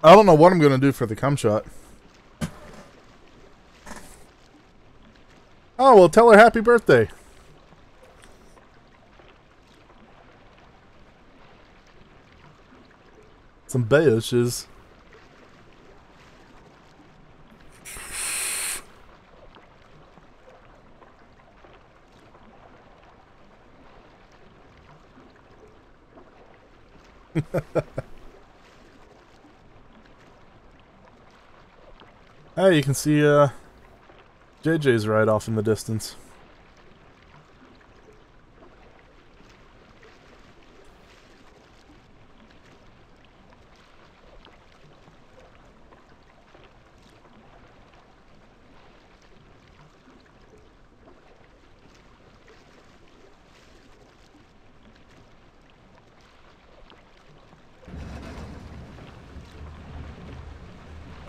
I don't know what I'm going to do for the cum shot. Oh, well, tell her happy birthday. Some bushes. Hey, you can see JJ's right off in the distance.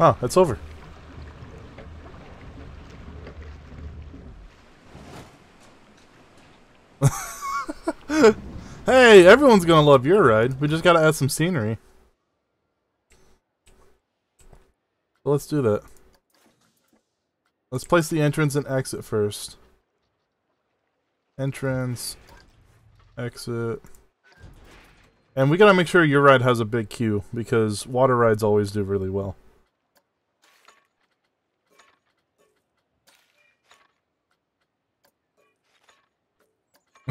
Oh, it's over. Hey, everyone's gonna love your ride. We just gotta add some scenery. So let's do that. Let's place the entrance and exit first. Entrance, exit. And we gotta make sure your ride has a big queue, because water rides always do really well.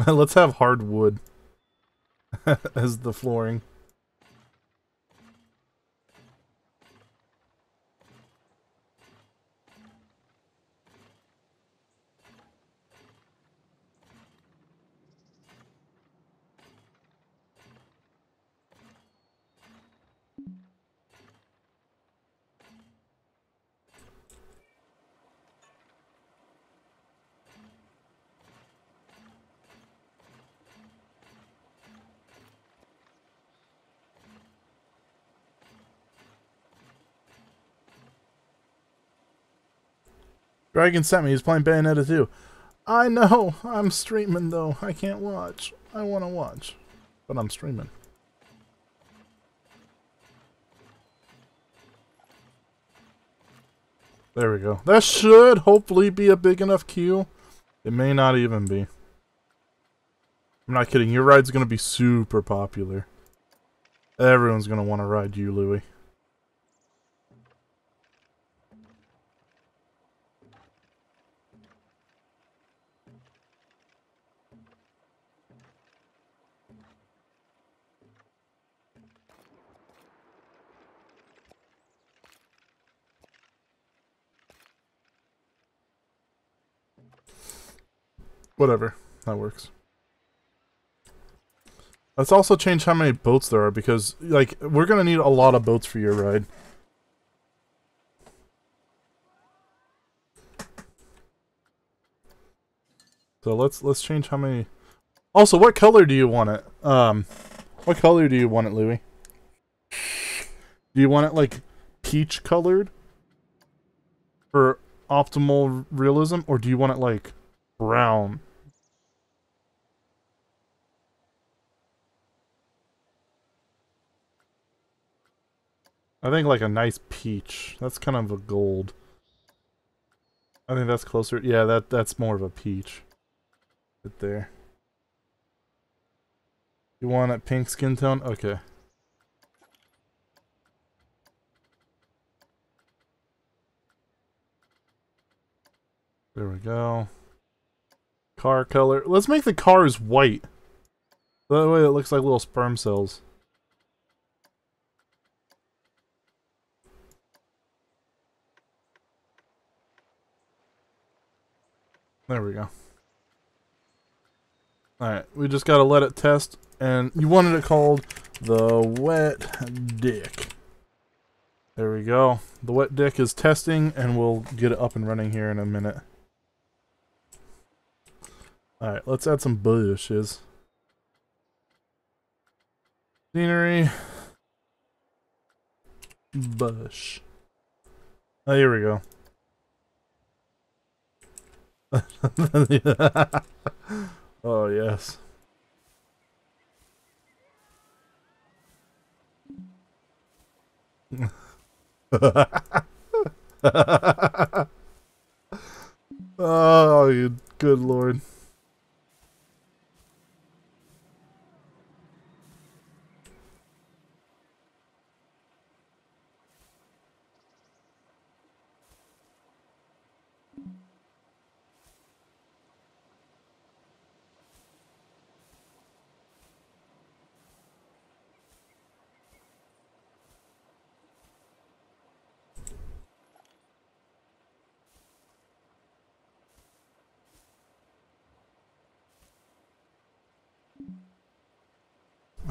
Let's have hardwood as the flooring. Dragon sent me, he's playing Bayonetta 2. I know, I'm streaming though. I can't watch. I want to watch. But I'm streaming. There we go. That should hopefully be a big enough queue. It may not even be. I'm not kidding. Your ride's going to be super popular. Everyone's going to want to ride you, Louie. Whatever. That works. Let's also change how many boats there are, because, like, we're gonna need a lot of boats for your ride. So let's change how many Also, what color do you want it? What color do you want it, Louis? Do you want it like peach colored for optimal realism, or do you want it like brown? I think like a nice peach. That's kind of a gold. I think that's closer. Yeah, that's more of a peach. Right there. You want a pink skin tone? Okay. There we go. Car color. Let's make the cars white. That way it looks like little sperm cells. There we go. Alright, we just gotta let it test. And you wanted it called the Wet Dick. There we go. The Wet Dick is testing, and we'll get it up and running here in a minute. Alright, let's add some bushes. Scenery. Bush. Oh, here we go. Oh, yes. Oh, you good lord.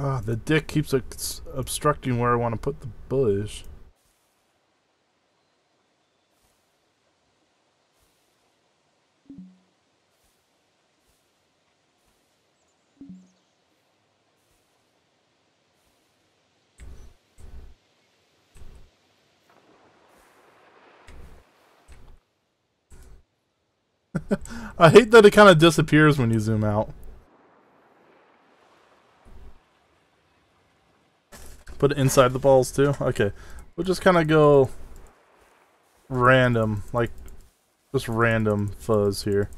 Ah, the dick keeps obstructing where I want to put the bush. I hate that it kind of disappears when you zoom out. Put it inside the balls too? Okay. We'll just kind of go random, like just random fuzz here.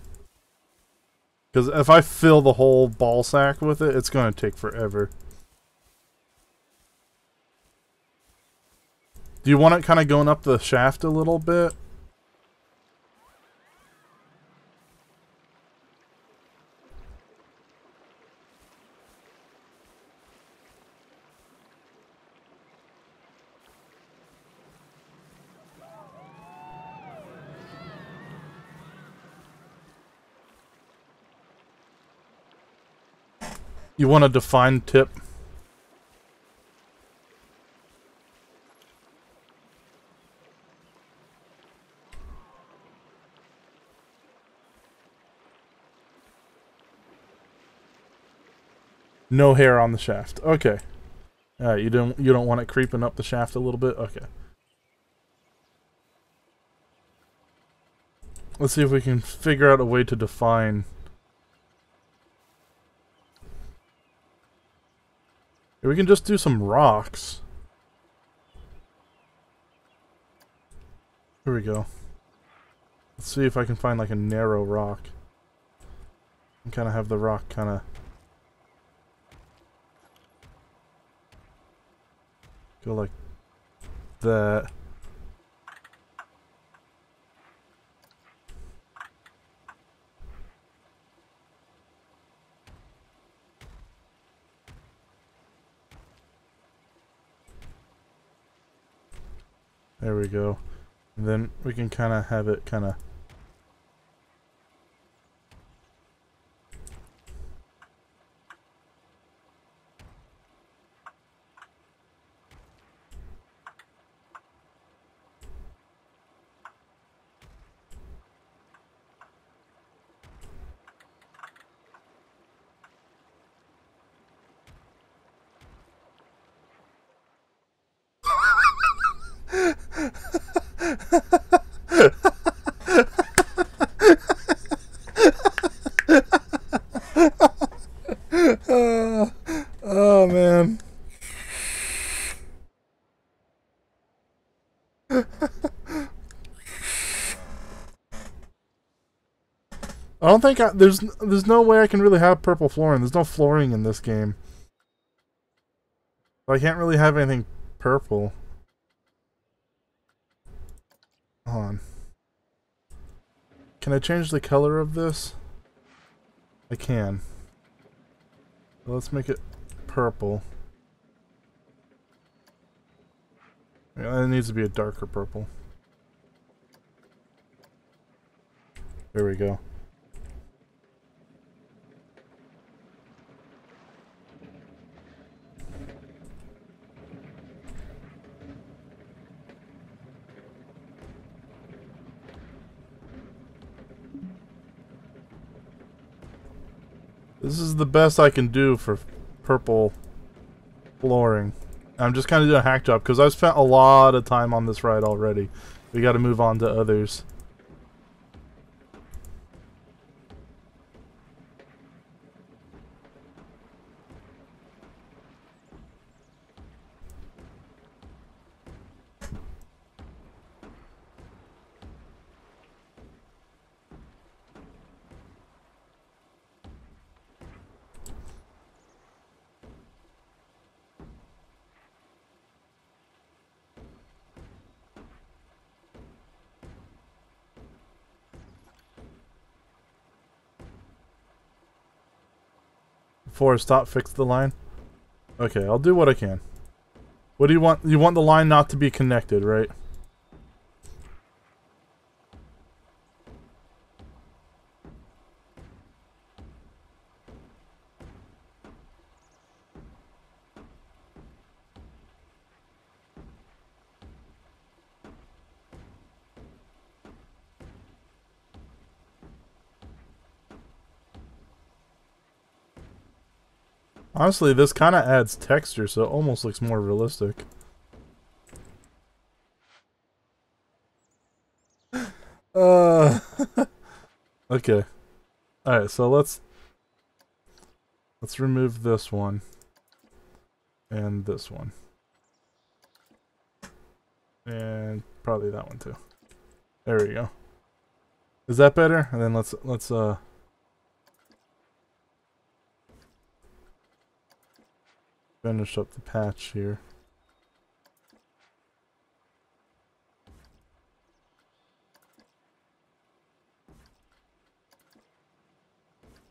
Because if I fill the whole ball sack with it, it's going to take forever. Do you want it kind of going up the shaft a little bit? You want a defined tip? No hair on the shaft. Okay. Alright, you don't want it creeping up the shaft a little bit? Okay. Let's see if we can figure out a way to define. We can just do some rocks. Here we go. Let's see if I can find like a narrow rock. And kind of have the rock kind of go like that. There we go. And then we can kind of have it kind of Oh man. I don't think there's no way I can really have purple flooring. There's no flooring in this game. I can't really have anything purple. Hold on. Can I change the color of this? I can. So let's make it purple. Yeah, it needs to be a darker purple. There we go. This is the best I can do for purple flooring. I'm just kind of doing a hack job because I've spent a lot of time on this ride already. We got to move on to others. Before I stop, fix the line. Okay, I'll do what I can. What do you want? You want the line not to be connected, right? Honestly, this kind of adds texture, so it almost looks more realistic. Okay. Alright, so let's remove this one. And this one. And probably that one too. There we go. Is that better? And then let's finish up the patch here.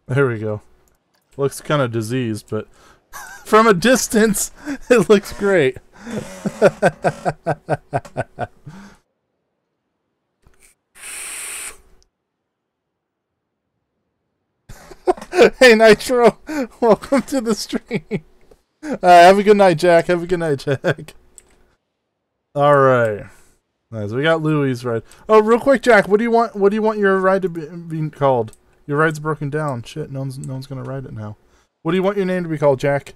There we go. Looks kind of diseased, but from a distance, it looks great. Hey Nitro, welcome to the stream. Have a good night, Jack. Have a good night, Jack. All right. Nice. We got Louie's ride. Oh, real quick, Jack. What do you want? What do you want your ride to be called? Your ride's broken down. Shit. No one's gonna ride it now. What do you want your name to be called, Jack?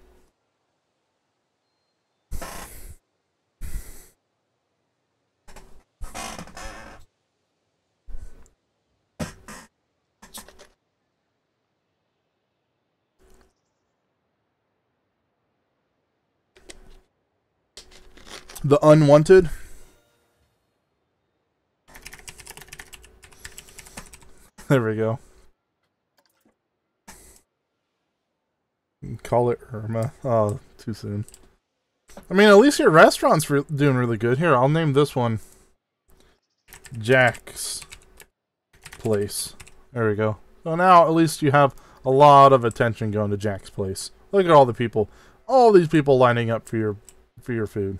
The Unwanted? There we go. Call it Irma. Oh, too soon. I mean, at least your restaurant's doing really good. Here, I'll name this one Jack's Place. There we go. So now, at least you have a lot of attention going to Jack's Place. Look at all the people. All these people lining up for your food.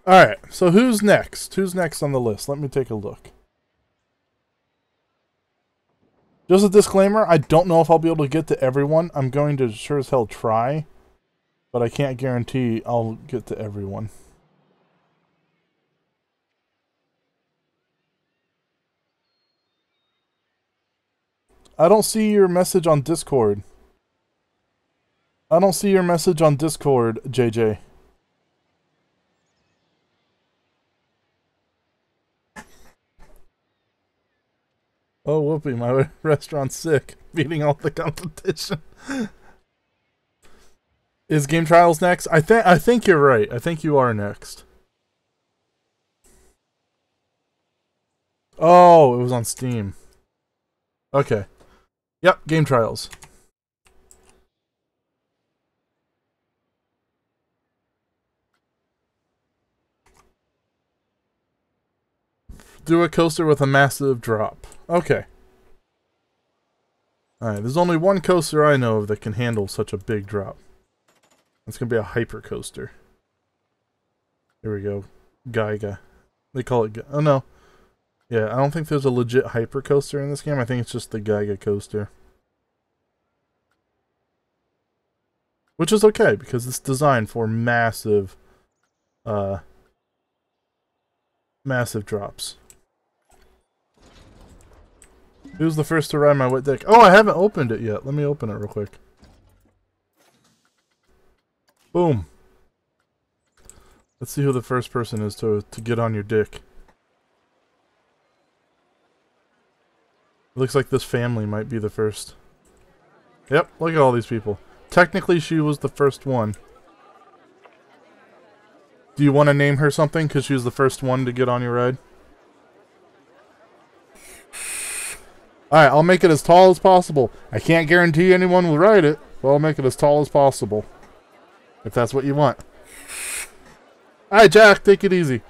Alright, so who's next? Who's next on the list? Let me take a look. Just a disclaimer, I don't know if I'll be able to get to everyone. I'm going to sure as hell try, but I can't guarantee I'll get to everyone. I don't see your message on Discord. I don't see your message on Discord, JJ. Oh, whoopee, my restaurant's sick. Beating all the competition. Is Game Trials next? I think you're right. I think you are next. Oh, it was on Steam. Okay. Yep, Game Trials. Do a coaster with a massive drop. Okay. Alright, there's only one coaster I know of that can handle such a big drop. It's gonna be a hyper coaster. Here we go. Gaiga. They call it... Oh, no. Yeah, I don't think there's a legit hyper coaster in this game. I think it's just the Gaiga coaster. Which is okay, because it's designed for massive... massive drops. Who's the first to ride my wet dick? Oh, I haven't opened it yet. Let me open it real quick. Boom. Let's see who the first person is to get on your dick. It looks like this family might be the first. Yep, look at all these people. Technically, she was the first one. Do you want to name her something because she was the first one to get on your ride? Alright, I'll make it as tall as possible. I can't guarantee anyone will ride it, but I'll make it as tall as possible. If that's what you want. Alright, Jack, take it easy.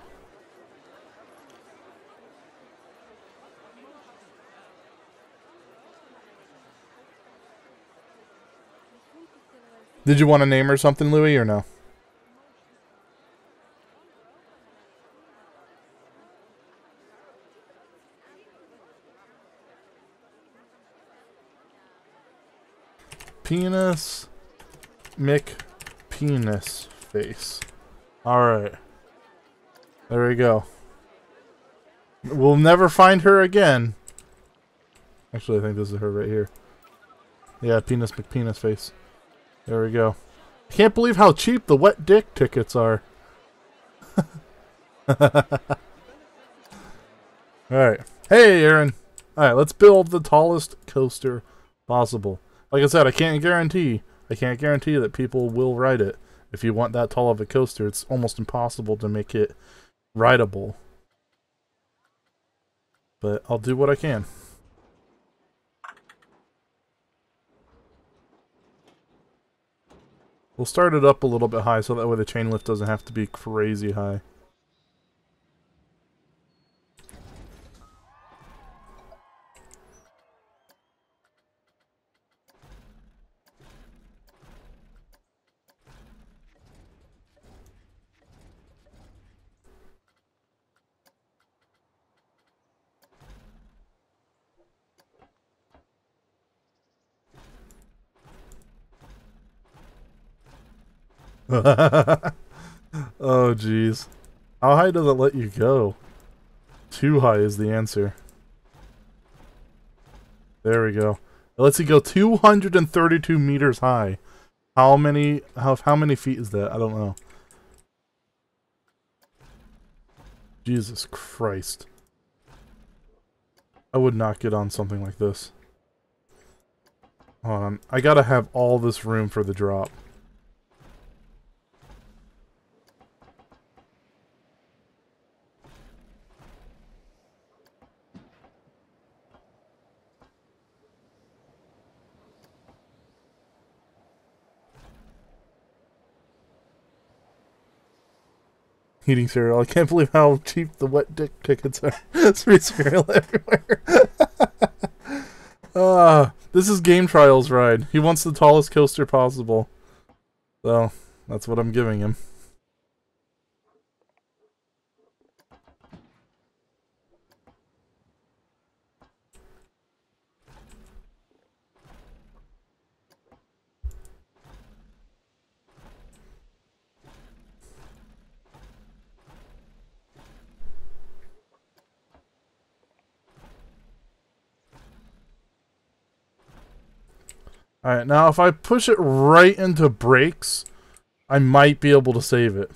Did you want to name her something, Louie, or no? Penis McPenis face. Alright. There we go. We'll never find her again. Actually, I think this is her right here. Yeah, Penis McPenis face. There we go. I can't believe how cheap the wet dick tickets are. Alright. Hey, Aaron. Alright, let's build the tallest coaster possible. Like I said, I can't guarantee that people will ride it. If you want that tall of a coaster, it's almost impossible to make it rideable. But I'll do what I can. We'll start it up a little bit high so that way the chain lift doesn't have to be crazy high. Oh, jeez. How high does it let you go? Too high is the answer. There we go. It lets you go 232 meters high. How many feet is that? I don't know. Jesus Christ. I would not get on something like this. Hold on. I gotta have all this room for the drop. Eating cereal. I can't believe how cheap the wet dick tickets are. It's free cereal everywhere. This is Game Trials ride. He wants the tallest coaster possible. So, that's what I'm giving him. Alright, now if I push it right into brakes, I might be able to save it.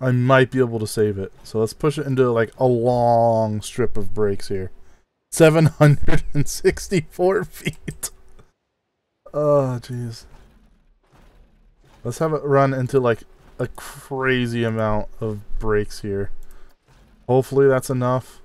I might be able to save it. So let's push it into like a long strip of brakes here. 764 feet. Oh, jeez. Let's have it run into like a crazy amount of brakes here. Hopefully that's enough.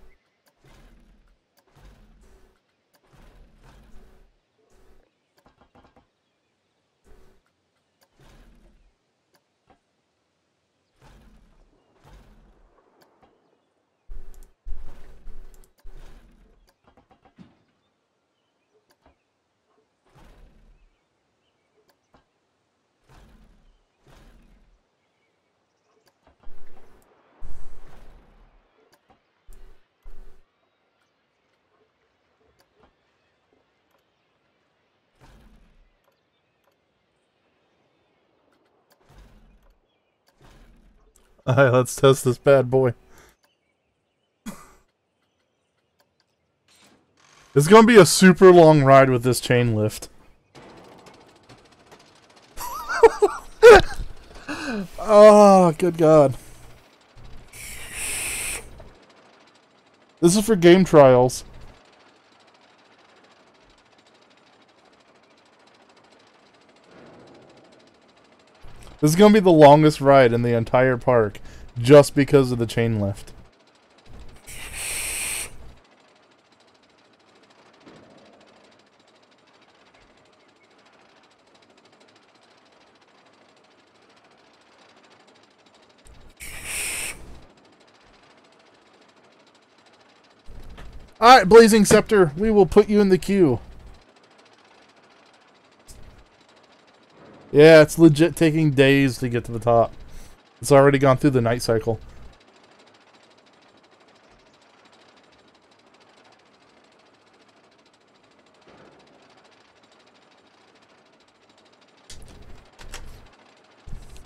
Alright, let's test this bad boy. It's gonna be a super long ride with this chain lift. Oh, good God. This is for game trials. This is gonna be the longest ride in the entire park, just because of the chain lift. Alright, Blazing Scepter, we will put you in the queue. Yeah, it's legit taking days to get to the top. It's already gone through the night cycle.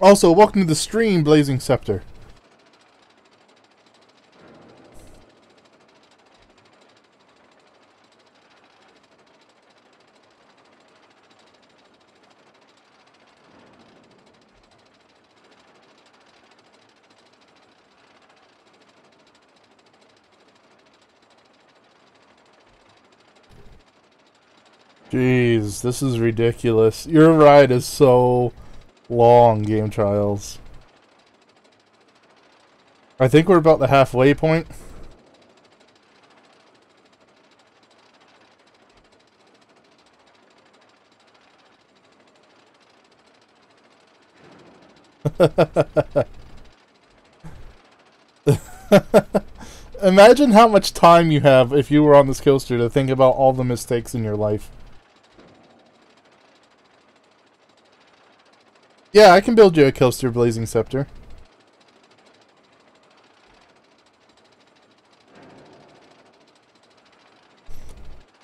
Also, welcome to the stream, Blazing Scepter. Jeez, this is ridiculous. Your ride is so long, Game Trials. I think we're about the halfway point. Imagine how much time you have if you were on this coaster to think about all the mistakes in your life. Yeah, I can build you a coaster, Blazing Scepter.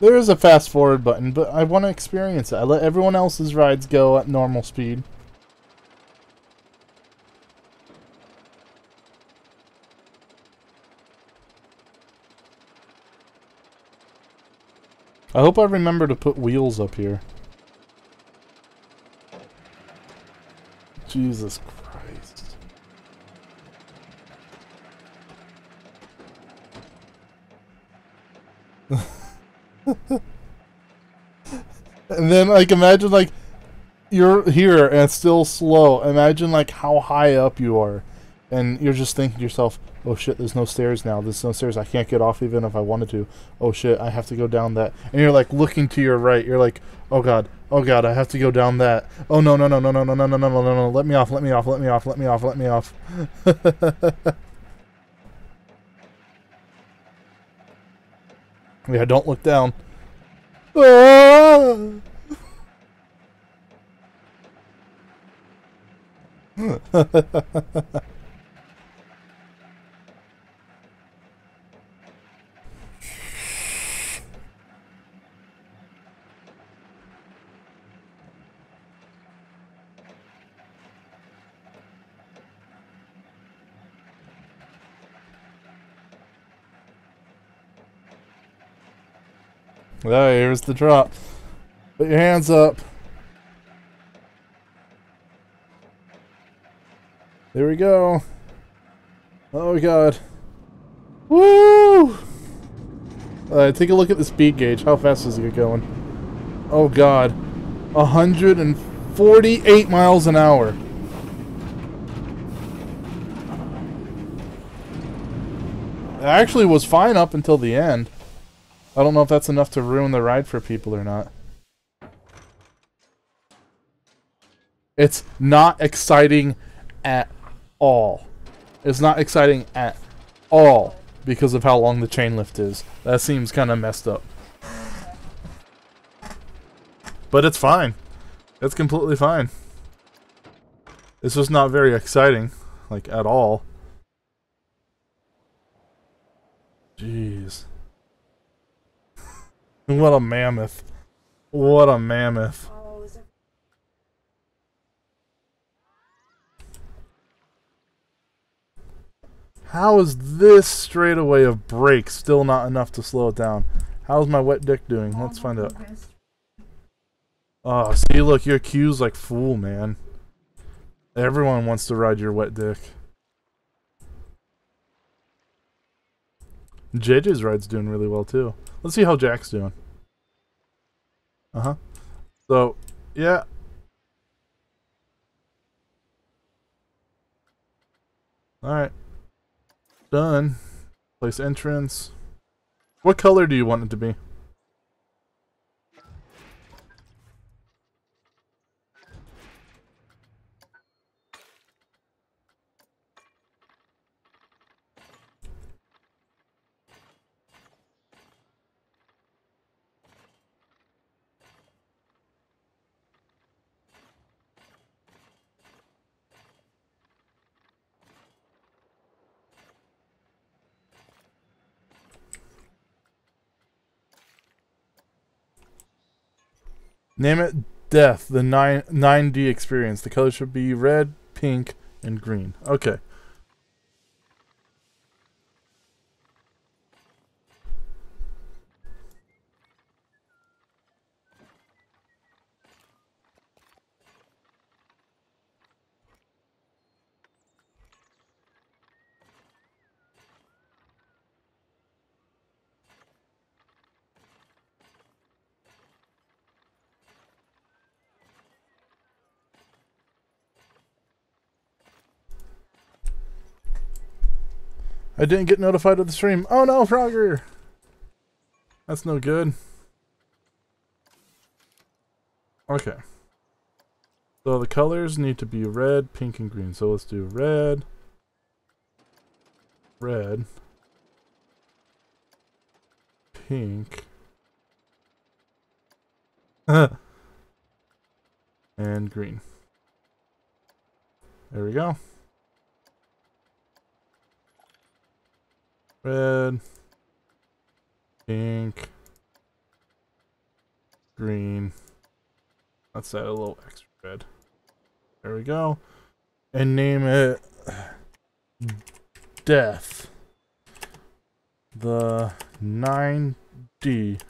There is a fast forward button, but I want to experience it. I let everyone else's rides go at normal speed. I hope I remember to put wheels up here. Jesus Christ. And then, like, imagine, like, you're here and it's still slow. Imagine, like, how high up you are. And you're just thinking to yourself, oh shit, there's no stairs now. There's no stairs. I can't get off even if I wanted to. Oh shit, I have to go down that. And you're, like, looking to your right. You're like, oh god, I have to go down that. Oh no, no, no, no, no, no, no, no, no, no, no, no. Let me off, let me off, let me off, let me off, let me off. Yeah, don't look down. Ah! Oh, here's the drop. Put your hands up. There we go. Oh god. Woo! Take a look at the speed gauge. How fast is it going? Oh god. 148 miles an hour. It actually was fine up until the end. I don't know if that's enough to ruin the ride for people or not. It's not exciting at all. It's not exciting at all because of how long the chain lift is. That seems kind of messed up. But it's fine. It's completely fine. It's just not very exciting, like, at all. Jeez. What a mammoth. What a mammoth. Oh, is it? How is this straightaway of brake still not enough to slow it down? How's my wet dick doing? Let's find out. Oh, see, look, your queue's like full, man. Everyone wants to ride your wet dick. JJ's ride's doing really well, too. Let's see how Jack's doing. Uh-huh. So, yeah. Alright. Done. Place entrance. What color do you want it to be? Name it Death, the 9D experience. The colors should be red, pink, and green. Okay. I didn't get notified of the stream. Oh no, Frogger! That's no good. Okay. So the colors need to be red, pink, and green. So let's do red, red, pink, and green. There we go. Red, pink, green. Let's add a little extra red. There we go. And name it Death. The 9D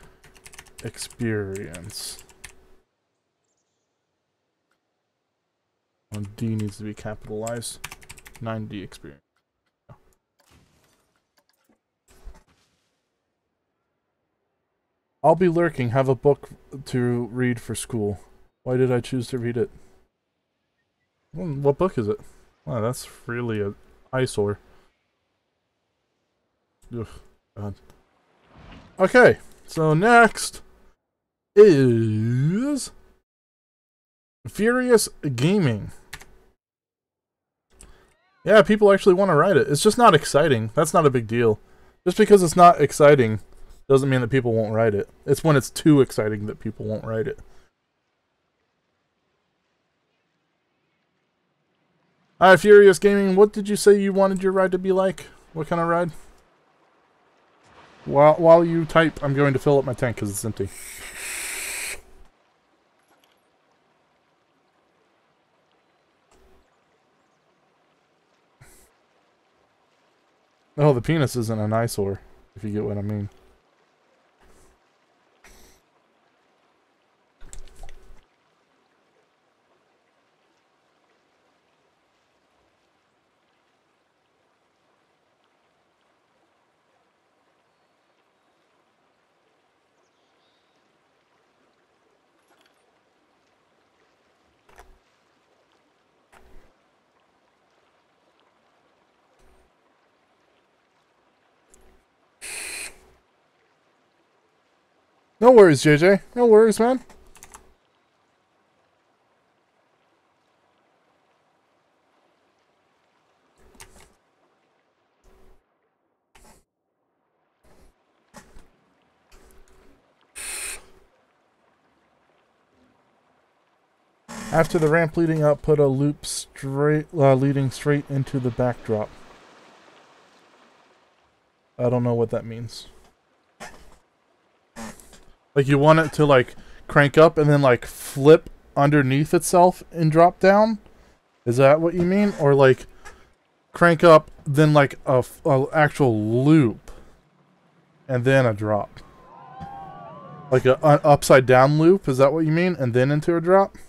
experience. D needs to be capitalized. 9D experience. I'll be lurking. Have a book to read for school. Why did I choose to read it? What book is it? Wow, that's really an eyesore. Ugh, God. Okay, so next is Furious Gaming. Yeah, people actually want to ride it. It's just not exciting. That's not a big deal. Just because it's not exciting doesn't mean that people won't ride it. It's when it's too exciting that people won't ride it. Hi, Furious Gaming. What did you say you wanted your ride to be like? What kind of ride? While you type, I'm going to fill up my tank because it's empty. Oh, the penis isn't an eyesore, if you get what I mean. No worries, JJ. No worries, man. After the ramp leading up, put a loop straight, leading straight into the backdrop. I don't know what that means. Like, you want it to, like, crank up and then, like, flip underneath itself and drop down? Is that what you mean? Or, like, crank up, then, like, a actual loop, and then a drop? Like an upside down loop? Is that what you mean? And then into a drop?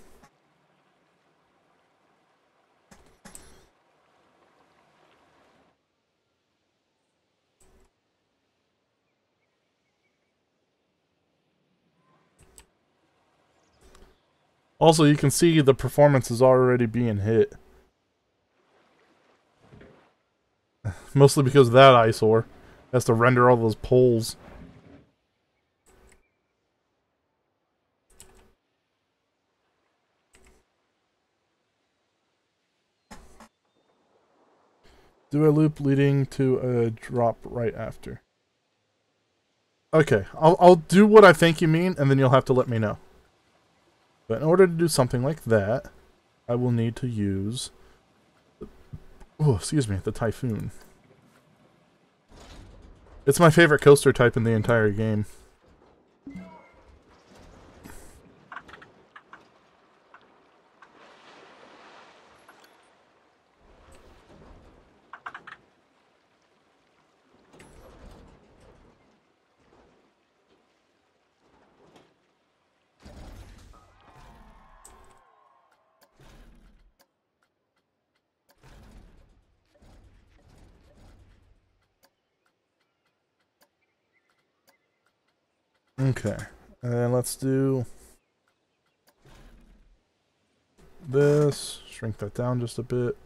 Also, you can see the performance is already being hit. Mostly because of that eyesore. Has to render all those poles. Do a loop leading to a drop right after. Okay, I'll do what I think you mean, and then you'll have to let me know. But in order to do something like that, I will need to use... Oh, excuse me, the Typhoon. It's my favorite coaster type in the entire game. Okay, and then let's do this, shrink that down just a bit.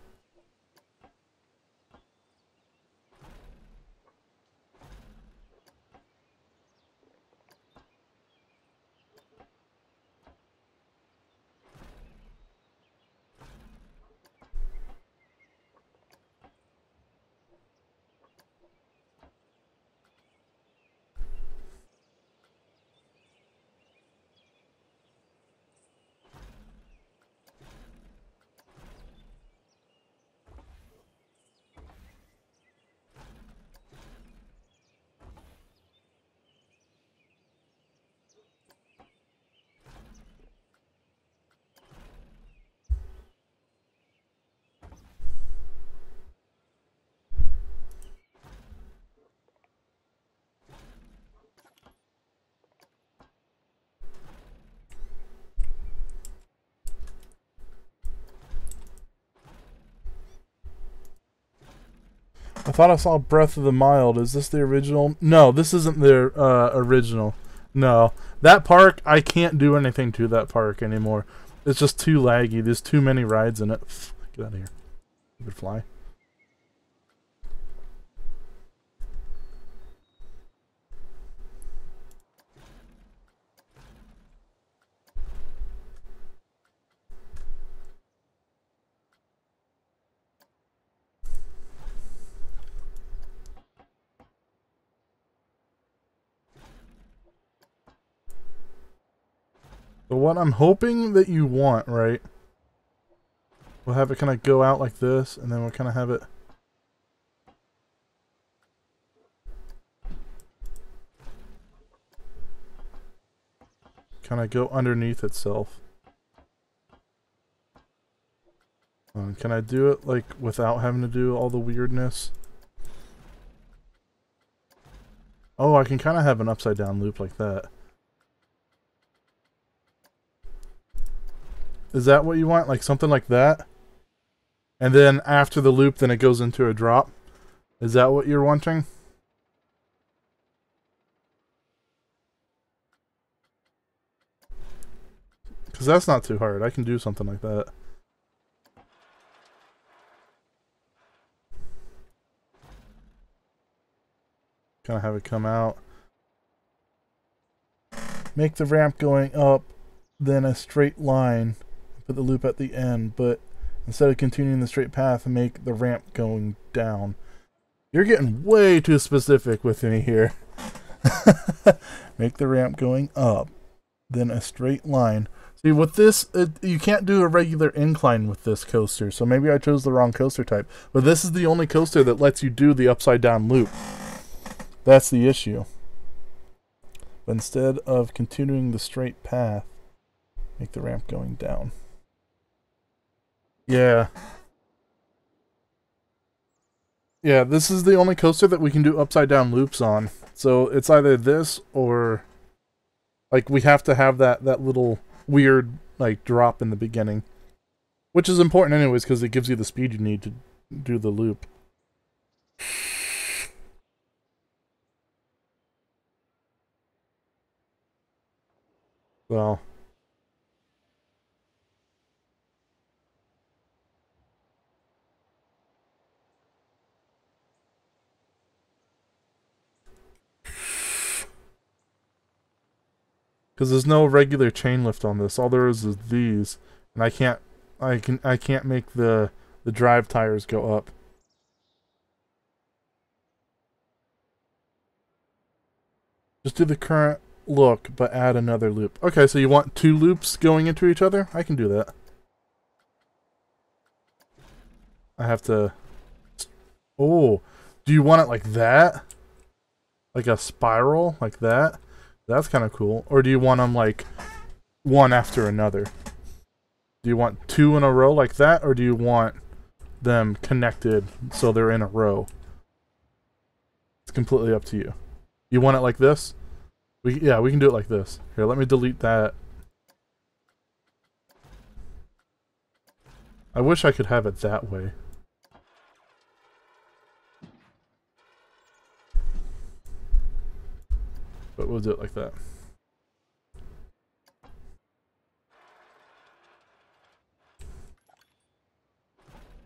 I thought I saw Breath of the Mild. Is this the original? No, this isn't the original. No. That park, I can't do anything to that park anymore. It's just too laggy. There's too many rides in it. Get out of here. You could fly. But what I'm hoping that you want, right? We'll have it kind of go out like this, and then we'll kind of have it... kind of go underneath itself. Can I do it, like, without having to do all the weirdness? Oh, I can kind of have an upside down loop like that. Is that what you want? Like something like that? And then after the loop, then it goes into a drop? Is that what you're wanting? Because that's not too hard. I can do something like that. Kind of have it come out. make the ramp going up, then a straight line. Put the loop at the end, but instead of continuing the straight path, make the ramp going down. You're getting way too specific with me here. Make the ramp going up, then a straight line. See, with this, you can't do a regular incline with this coaster, so maybe I chose the wrong coaster type. But this is the only coaster that lets you do the upside down loop. That's the issue. But instead of continuing the straight path, make the ramp going down. Yeah. Yeah, this is the only coaster that we can do upside down loops on. So it's either this or like we have to have that little weird like drop in the beginning. Which is important anyways because it gives you the speed you need to do the loop. Well, because there's no regular chain lift on this. All there is these, and I can't make the drive tires go up. Just do the current look, but add another loop. Okay, so you want 2 loops going into each other? I can do that. I have to... Oh, do you want it like that? Like a spiral? Like that? That's kind of cool. Or do you want them like one after another? Do you want 2 in a row like that? Or do you want them connected so they're in a row? It's completely up to you. You want it like this? Yeah, we can do it like this. Here, let me delete that. I wish I could have it that way. But we'll do it like that.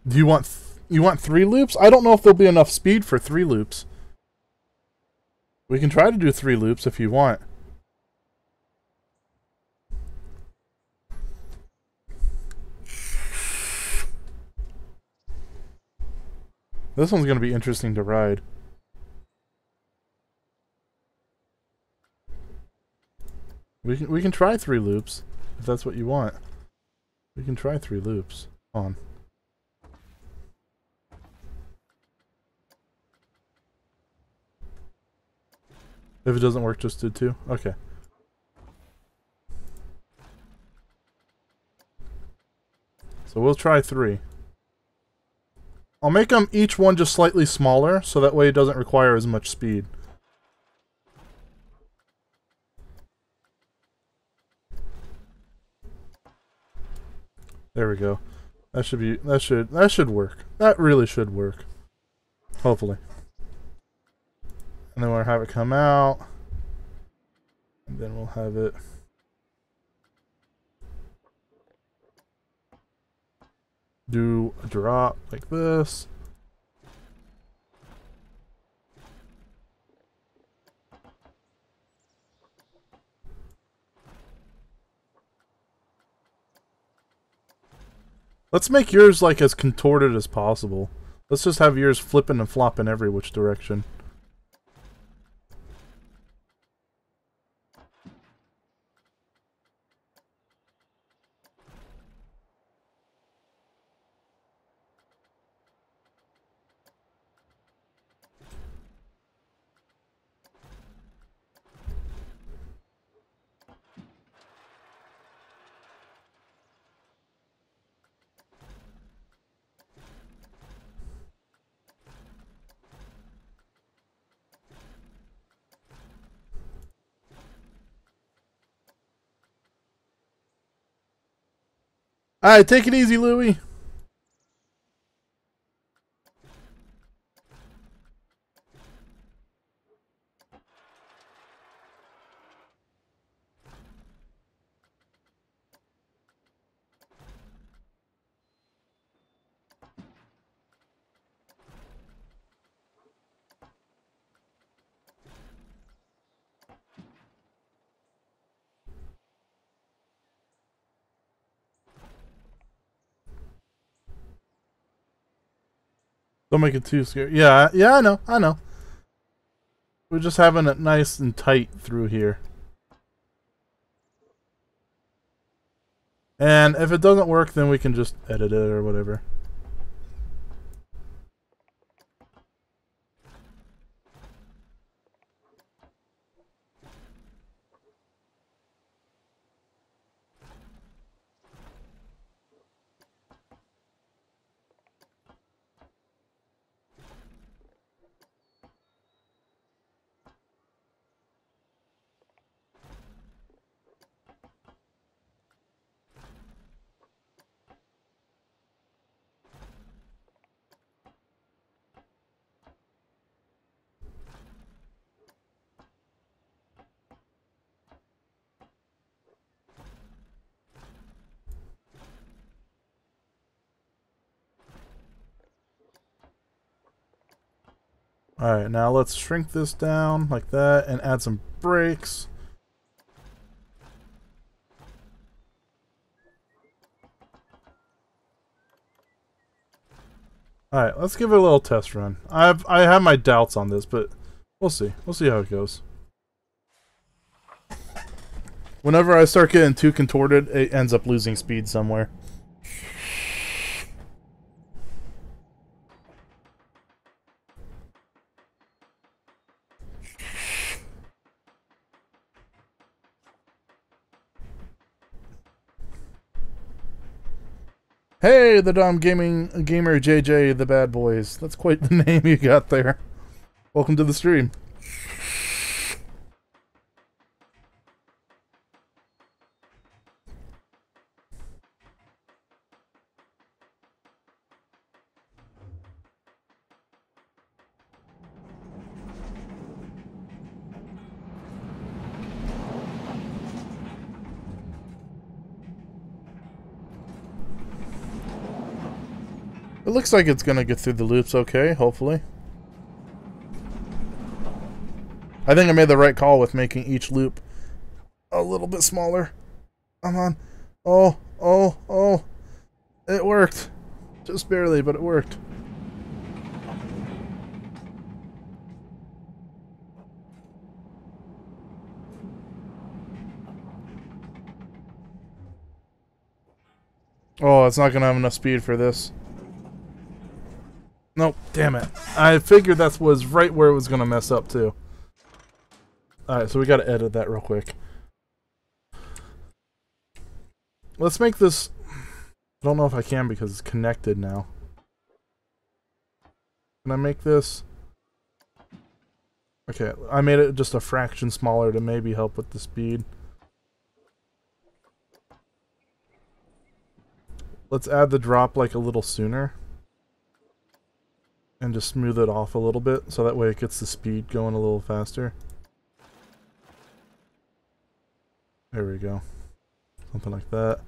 Do you want 3 loops? I don't know if there'll be enough speed for 3 loops. We can try to do 3 loops if you want. This one's going to be interesting to ride. We can try 3 loops if that's what you want. We can try 3 loops. On. If it doesn't work, just do 2? Okay. So we'll try 3. I'll make them each one just slightly smaller, so that way it doesn't require as much speed. There we go. That should work. That really should work. Hopefully. And then we'll have it come out. And then we'll have it do a drop like this. Let's make yours like as contorted as possible. Let's just have yours flipping and flopping every which direction. Alright, take it easy, Louie. Don't make it too scary. Yeah, yeah, I know, I know. We're just having it nice and tight through here. And if it doesn't work, then we can just edit it or whatever. Alright, now let's shrink this down like that and add some brakes. Alright, let's give it a little test run. I have my doubts on this, but we'll see. We'll see how it goes. Whenever I start getting too contorted, it ends up losing speed somewhere. Hey, the Dom Gamer JJ, the bad boys. That's quite the name you got there. Welcome to the stream. It looks like it's gonna get through the loops okay, hopefully. I think I made the right call with making each loop a little bit smaller. Come on. Oh, oh, oh. It worked. Just barely, but it worked. Oh, it's not gonna have enough speed for this. Nope, damn it. I figured that was right where it was gonna mess up too. Alright, so we gotta edit that real quick. Let's make this... I don't know if I can because it's connected now. Can I make this... Okay, I made it just a fraction smaller to maybe help with the speed. Let's add the drop like a little sooner. And just smooth it off a little bit, so that way it gets the speed going a little faster. There we go. Something like that.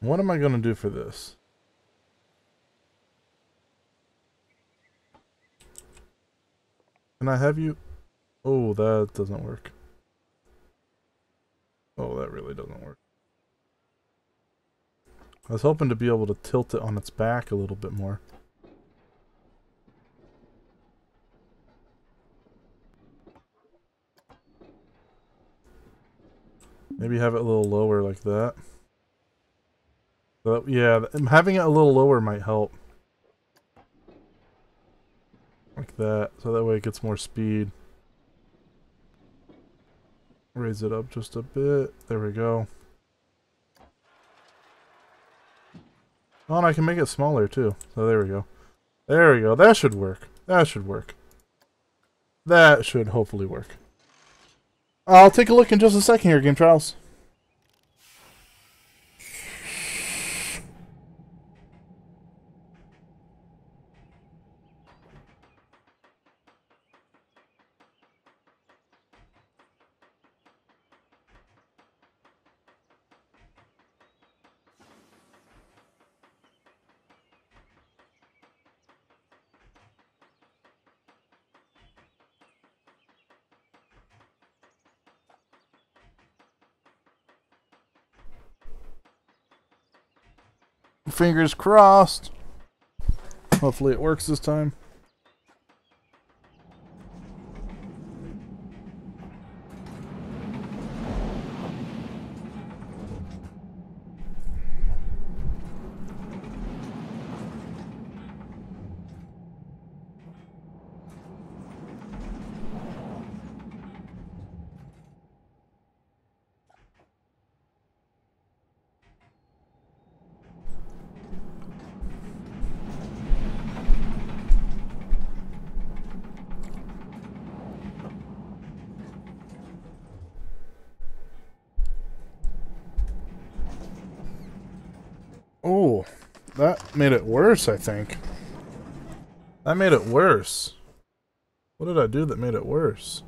What am I going to do for this? Can I have you... Oh, that doesn't work. Oh, that really doesn't work. I was hoping to be able to tilt it on its back a little bit more. Maybe have it a little lower like that. But yeah, having it a little lower might help. Like that, so that way it gets more speed. Raise it up just a bit. There we go. Oh, and I can make it smaller too. So there we go. There we go. That should work. That should work. That should hopefully work. I'll take a look in just a second here, Game Trials. Fingers crossed. Hopefully it works this time. Oh, that made it worse, I think. That made it worse. What did I do that made it worse?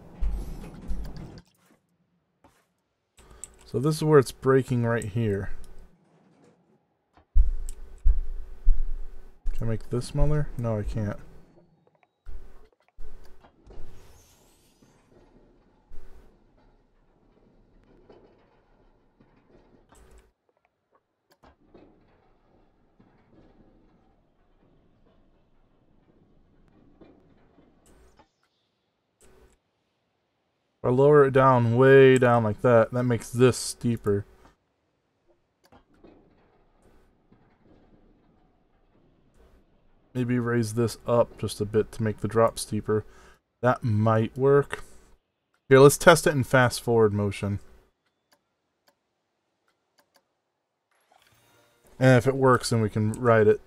So this is where it's breaking right here. Can I make this smaller? No, I can't. If I lower it down, way down like that, that makes this steeper. Maybe raise this up just a bit to make the drop steeper. That might work. Here, let's test it in fast forward motion. And if it works, then we can ride it.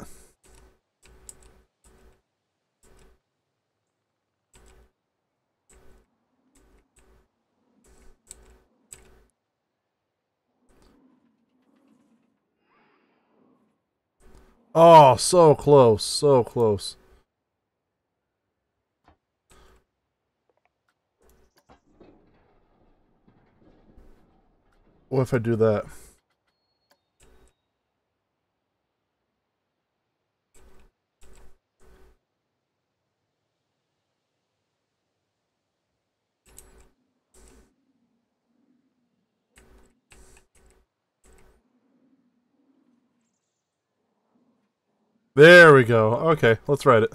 Oh, so close, so close. What if I do that? There we go. Okay, let's ride it.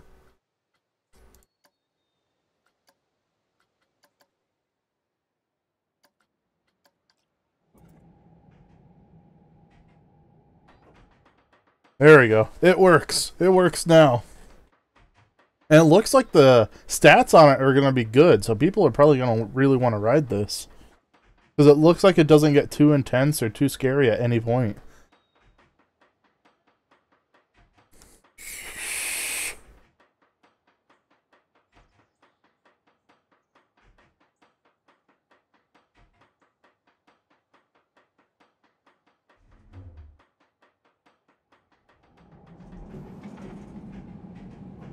There we go. It works. It works now. And it looks like the stats on it are going to be good, so people are probably going to really want to ride this. Because it looks like it doesn't get too intense or too scary at any point.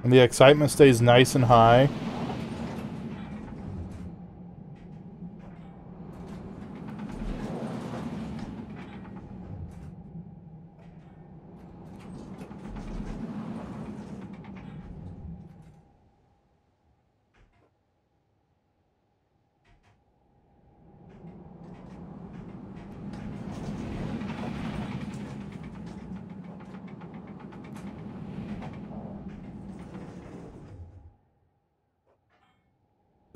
And the excitement stays nice and high.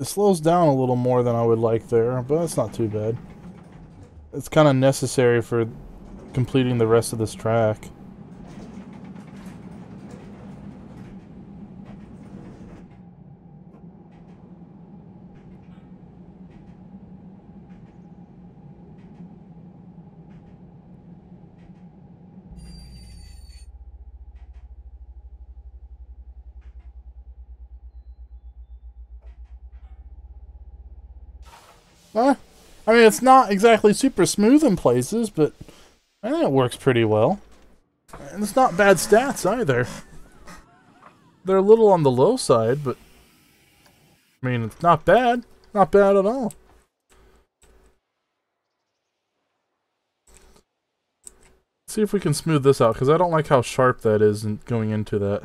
It slows down a little more than I would like there, but that's not too bad. It's kind of necessary for completing the rest of this track. I mean, it's not exactly super smooth in places, but I think it works pretty well. And it's not bad stats either. They're a little on the low side, but I mean, it's not bad. Not bad at all. Let's see if we can smooth this out, because I don't like how sharp that is going into that.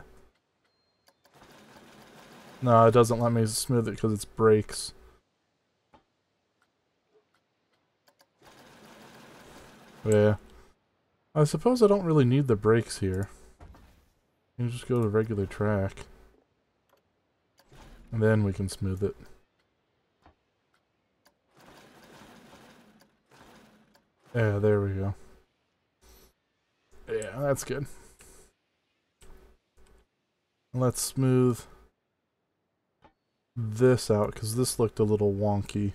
No, it doesn't let me smooth it because it's brakes. Yeah. I suppose I don't really need the brakes here. You can just go to regular track. And then we can smooth it. Yeah, there we go. Yeah, that's good. Let's smooth this out, because this looked a little wonky.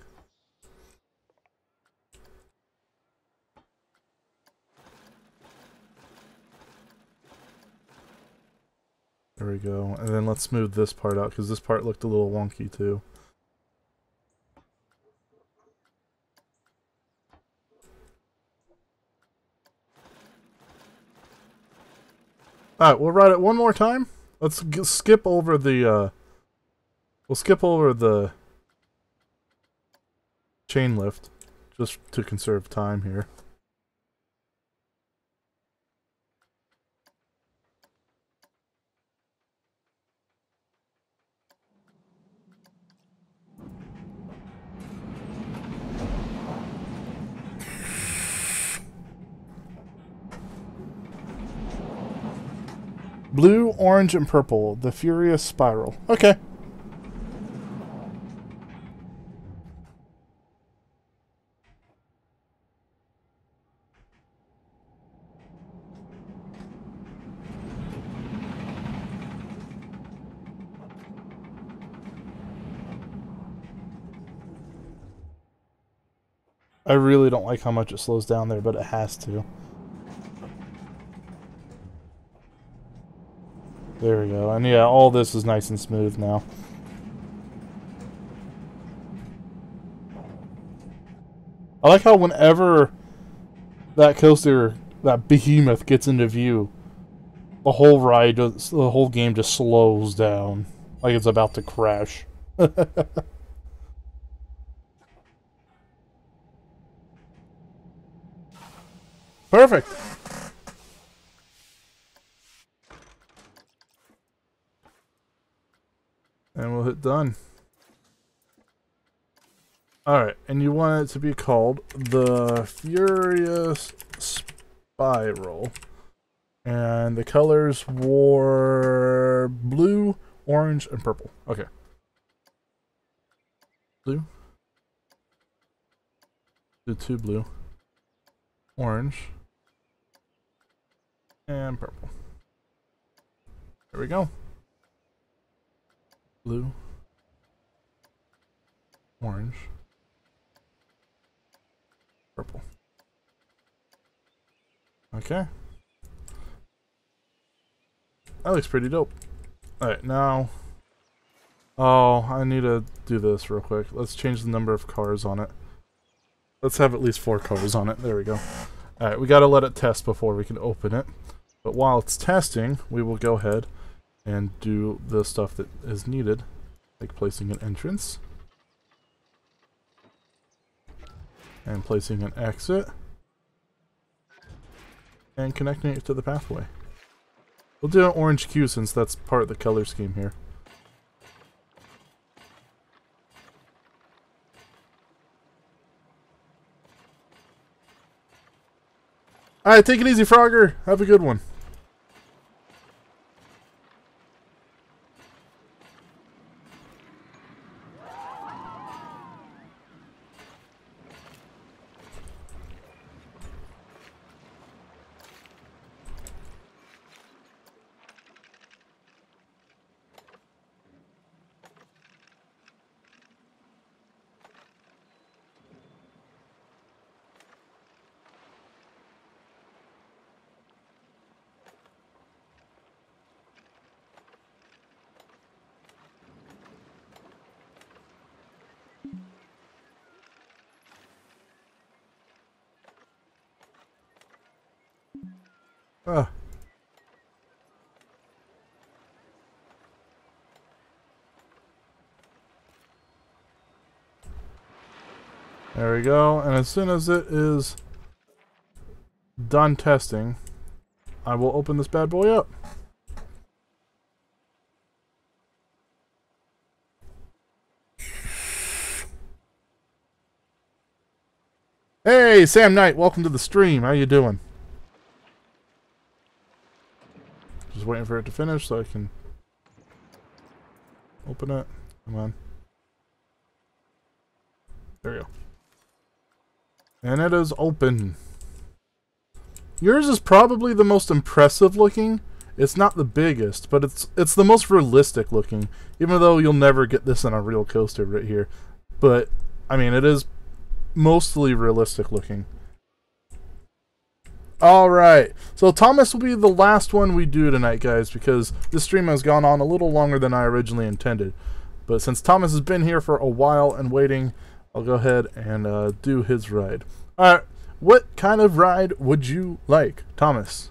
There we go. And then let's smooth this part out, because this part looked a little wonky too. Alright, we'll ride it one more time. Let's skip over the, we'll skip over the chain lift, just to conserve time here. Blue, orange, and purple. The Furious Spiral. Okay. I really don't like how much it slows down there, but it has to. There we go. And yeah, all this is nice and smooth now. I like how whenever that coaster, that behemoth gets into view, the whole ride, the whole game just slows down. Like it's about to crash. Perfect! And we'll hit done. Alright, and you want it to be called the Furious Spiral. And the colors were blue, orange, and purple. Okay. Blue. Do 2 blue. Orange. And purple. There we go. Blue. Orange. Purple. Okay. That looks pretty dope. Alright, now... Oh, I need to do this real quick. Let's change the number of cars on it. Let's have at least 4 cars on it. There we go. Alright, we gotta let it test before we can open it. But while it's testing, we will go ahead and do the stuff that is needed. Like placing an entrance. And placing an exit. And connecting it to the pathway. We'll do an orange Q since that's part of the color scheme here. Alright, take it easy, Frogger. Have a good one. Ah. There we go, and as soon as it is done testing, I will open this bad boy up. Hey, Sam Knight, welcome to the stream. How you doing? Just waiting for it to finish so I can open it. Come on. There we go. And it is open. Yours is probably the most impressive looking. It's not the biggest, but it's the most realistic looking. Even though you'll never get this in a real coaster right here. But, I mean, it is mostly realistic looking. Alright, so Thomas will be the last one we do tonight, guys, because this stream has gone on a little longer than I originally intended. But since Thomas has been here for a while and waiting, I'll go ahead and do his ride. Alright, what kind of ride would you like, Thomas?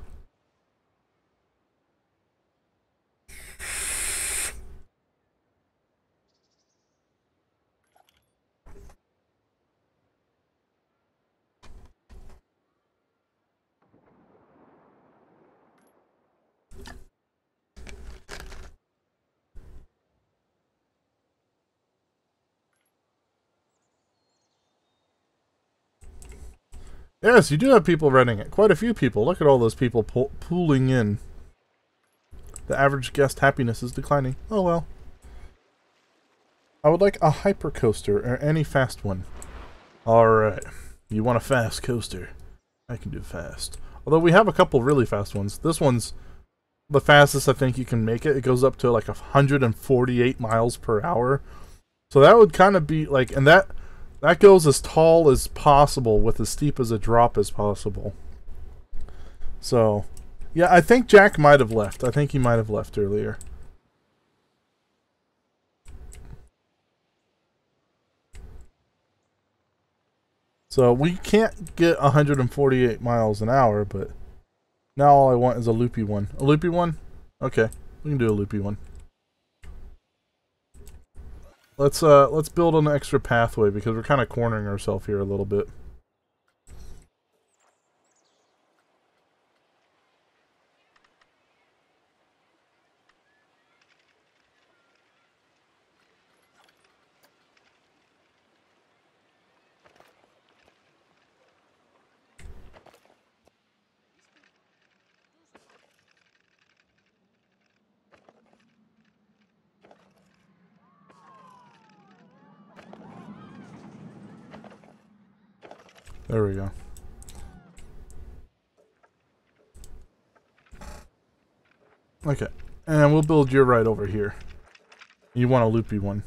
Yes, you do have people renting it. Quite a few people. Look at all those people pooling in. The average guest happiness is declining. Oh well. I would like a hyper coaster or any fast one. Alright. You want a fast coaster? I can do fast. Although we have a couple really fast ones. This one's the fastest I think you can make it. It goes up to like 148 miles per hour. So that would kind of be like, and that goes as tall as possible with as steep as a drop as possible. So, yeah, I think Jack might have left. I think he might have left earlier. So, we can't get 148 miles an hour, but now all I want is a loopy one. A loopy one? Okay, we can do a loopy one. Let's build an extra pathway because we're kind of cornering ourselves here a little bit. There we go. Okay, and we'll build your ride over here. You want a loopy one.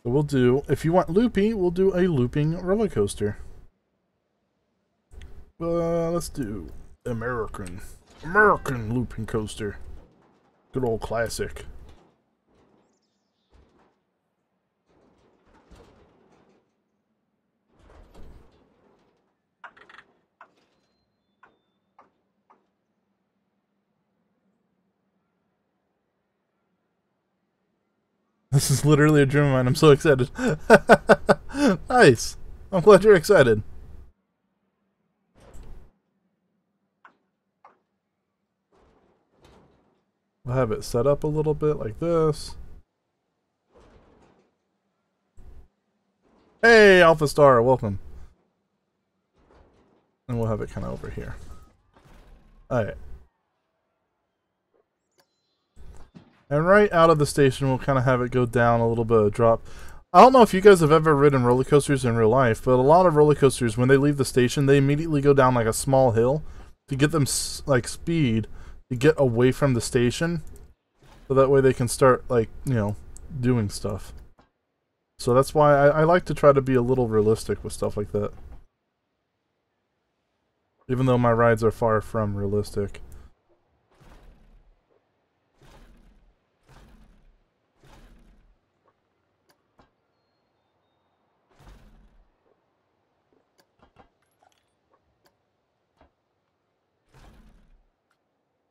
So we'll do, if you want loopy, we'll do a looping roller coaster. Let's do American looping coaster. Good old classic. This is literally a dream of mine. I'm so excited. Nice. I'm glad you're excited. We'll have it set up a little bit like this. Hey, Alpha Star, welcome. And we'll have it kind of over here. Alright. And right out of the station, we'll kind of have it go down a little bit of drop. I don't know if you guys have ever ridden roller coasters in real life, but a lot of roller coasters, when they leave the station, they immediately go down like a small hill to get them like speed to get away from the station. So that way they can start like, you know, doing stuff. So that's why I like to try to be a little realistic with stuff like that. Even though my rides are far from realistic.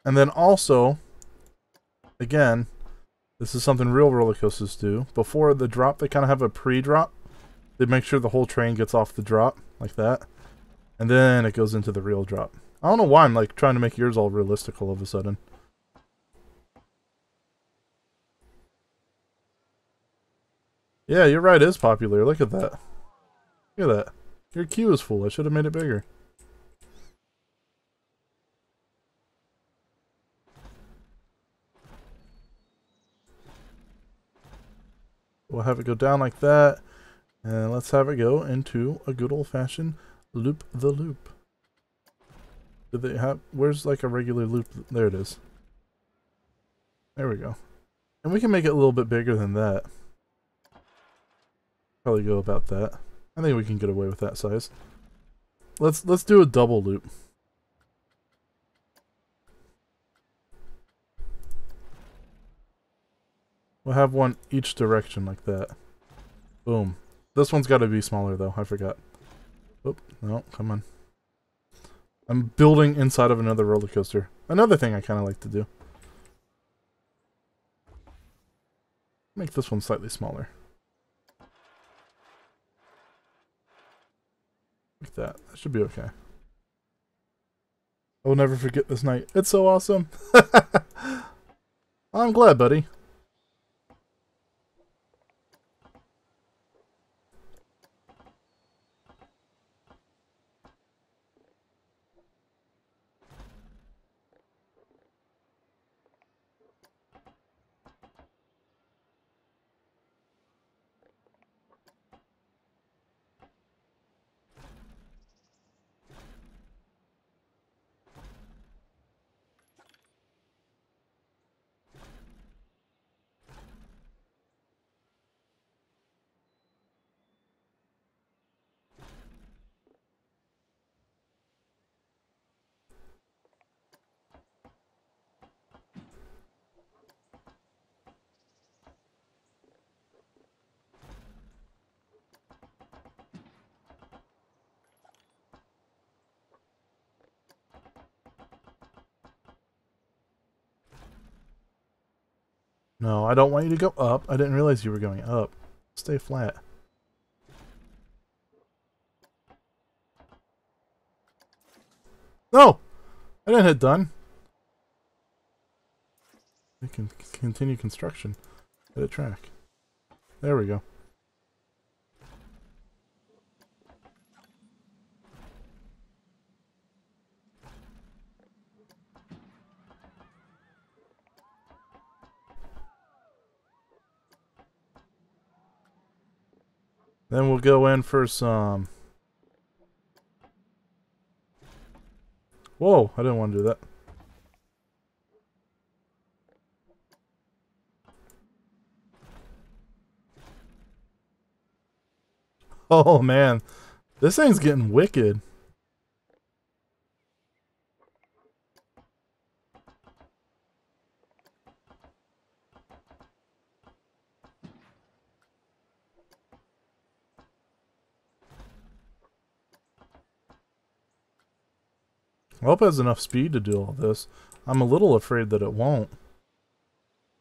And then also, again, this is something real roller coasters do. Before the drop, they kind of have a pre-drop. They make sure the whole train gets off the drop, like that. And then it goes into the real drop. I don't know why I'm like trying to make yours all realistic all of a sudden. Yeah, your ride is popular. Look at that. Look at that. Your queue is full. I should have made it bigger. We'll have it go down like that. And let's have it go into a good old-fashioned loop the loop. Do they have... Where's like a regular loop? There it is. There we go. And we can make it a little bit bigger than that. Probably go about that. I think we can get away with that size. Let's do a double loop. We'll have one each direction like that. Boom. This one's got to be smaller though. I forgot. Oh, no, come on. I'm building inside of another roller coaster. Another thing I kind of like to do. Make this one slightly smaller. Like that. That should be okay. I will never forget this night. It's so awesome. I'm glad, buddy. No, I don't want you to go up. I didn't realize you were going up. Stay flat. No! I didn't hit done. We can continue construction. Hit a track. There we go. Then we'll go in for some... Whoa, I didn't want to do that. Oh man, this thing's getting wicked. I hope it has enough speed to do all this. I'm a little afraid that it won't.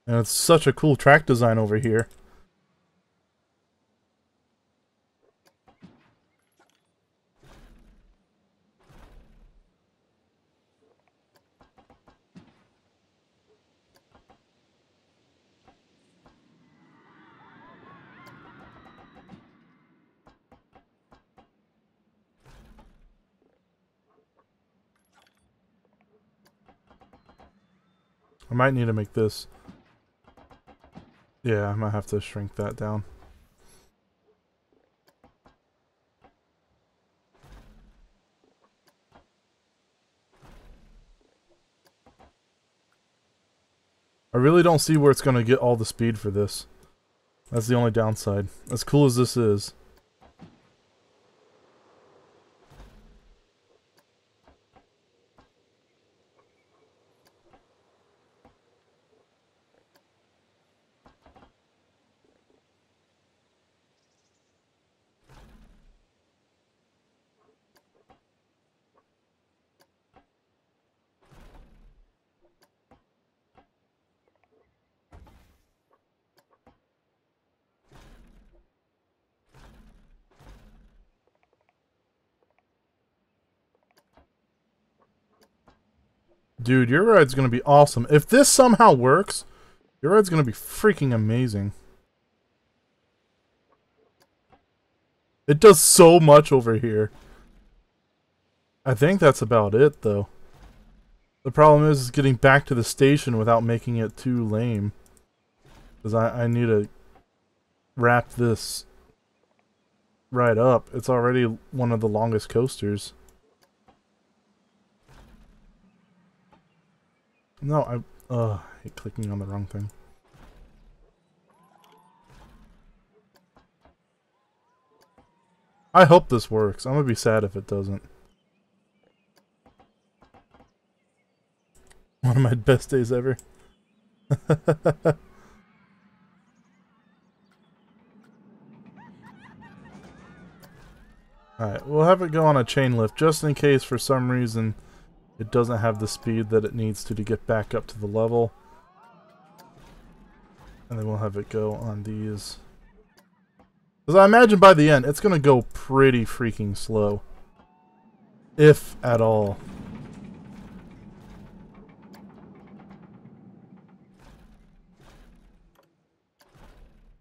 And it's such a cool track design over here. I might need to make this. Yeah, I might have to shrink that down. I really don't see where it's going to get all the speed for this. That's the only downside. As cool as this is. Dude, your ride's gonna be awesome. If this somehow works, your ride's gonna be freaking amazing. It does so much over here. I think that's about it, though. The problem is getting back to the station without making it too lame. Because I need to wrap this right up. It's already one of the longest coasters. No, I hate clicking on the wrong thing. I hope this works. I'm gonna be sad if it doesn't. One of my best days ever. Alright, we'll have it go on a chain lift just in case for some reason it doesn't have the speed that it needs to get back up to the level. And then we'll have it go on these. Because I imagine by the end it's going to go pretty freaking slow. If at all.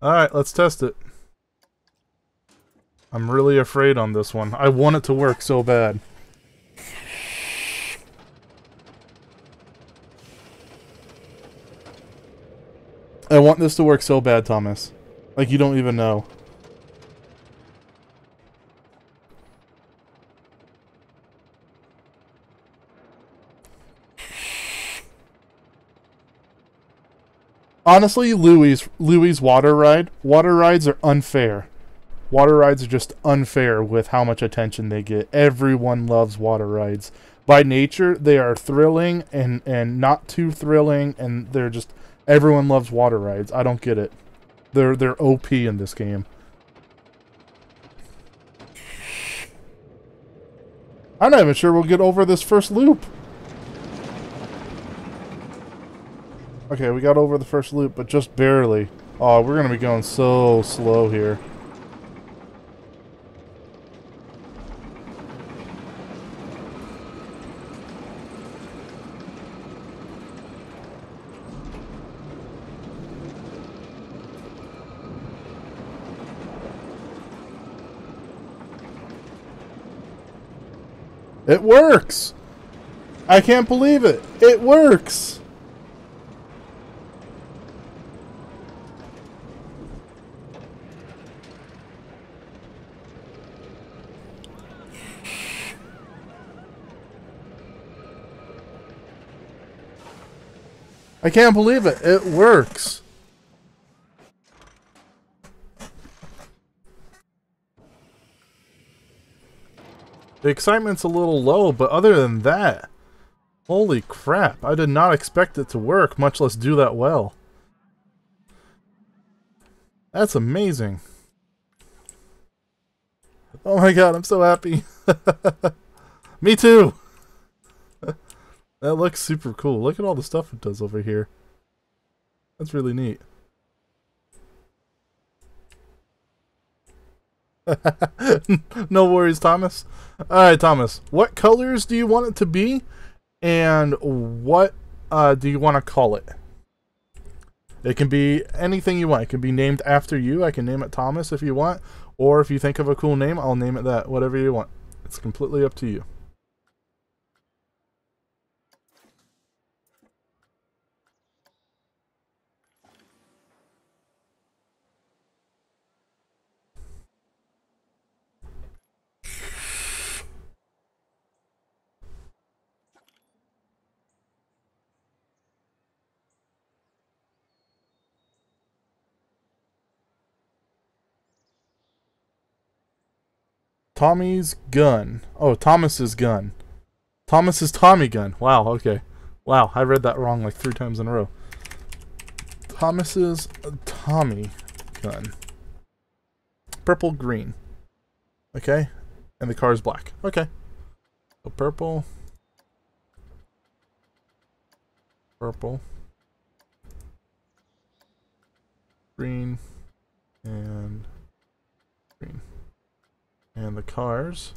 Alright, let's test it. I'm really afraid on this one. I want it to work so bad. I want this to work so bad, Thomas. Like, you don't even know. Honestly, Louie's water rides are unfair. Water rides are just unfair with how much attention they get. Everyone loves water rides. By nature, they are thrilling and not too thrilling, and they're just... Everyone loves water rides. I don't get it. They're OP in this game. I'm not even sure we'll get over this first loop. Okay, we got over the first loop, but just barely. Oh, we're going to be going so slow here. It works! I can't believe it! It works! I can't believe it! It works! The excitement's a little low, but other than that, holy crap, I did not expect it to work, much less do that well. That's amazing. Oh my god, I'm so happy. Me too! That looks super cool. Look at all the stuff it does over here. That's really neat. No worries, Thomas. Alright, Thomas. What colors do you want it to be? And what do you want to call it? It can be anything you want. It can be named after you. I can name it Thomas if you want. Or if you think of a cool name, I'll name it that. Whatever you want. It's completely up to you. Tommy's gun. Oh, Thomas's gun. Thomas's Tommy gun. Wow, okay. Wow, I read that wrong like 3 times in a row. Thomas's Tommy gun. Purple, green. Okay. And the car is black. Okay. So purple. Purple. Green. And green. And the cars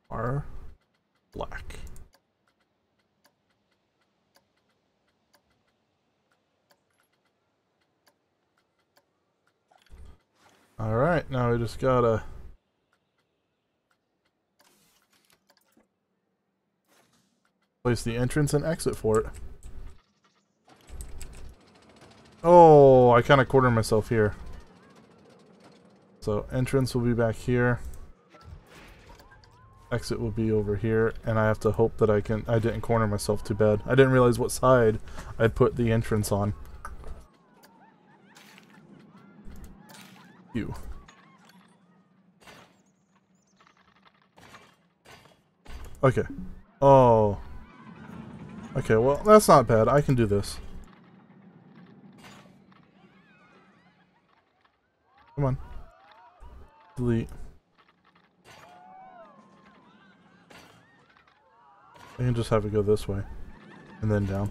are black. Alright, now we just gotta place the entrance and exit for it. Oh, I kind of cornered myself here. So entrance will be back here. Exit will be over here, and I have to hope that I didn't corner myself too bad. I didn't realize what side I put the entrance on. You. Okay. Oh. Okay, well, that's not bad. I can do this. Come on. Delete. I can just have it go this way. And then down.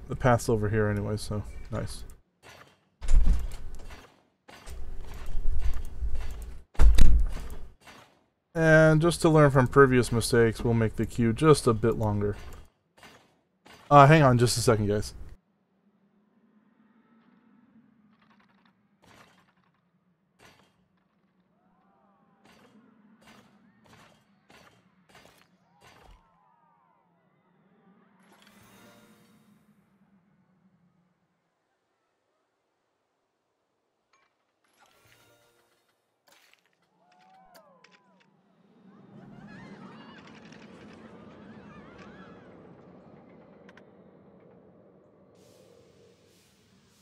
The path's over here anyway, so nice. And just to learn from previous mistakes, we'll make the queue just a bit longer. Hang on just a second, guys.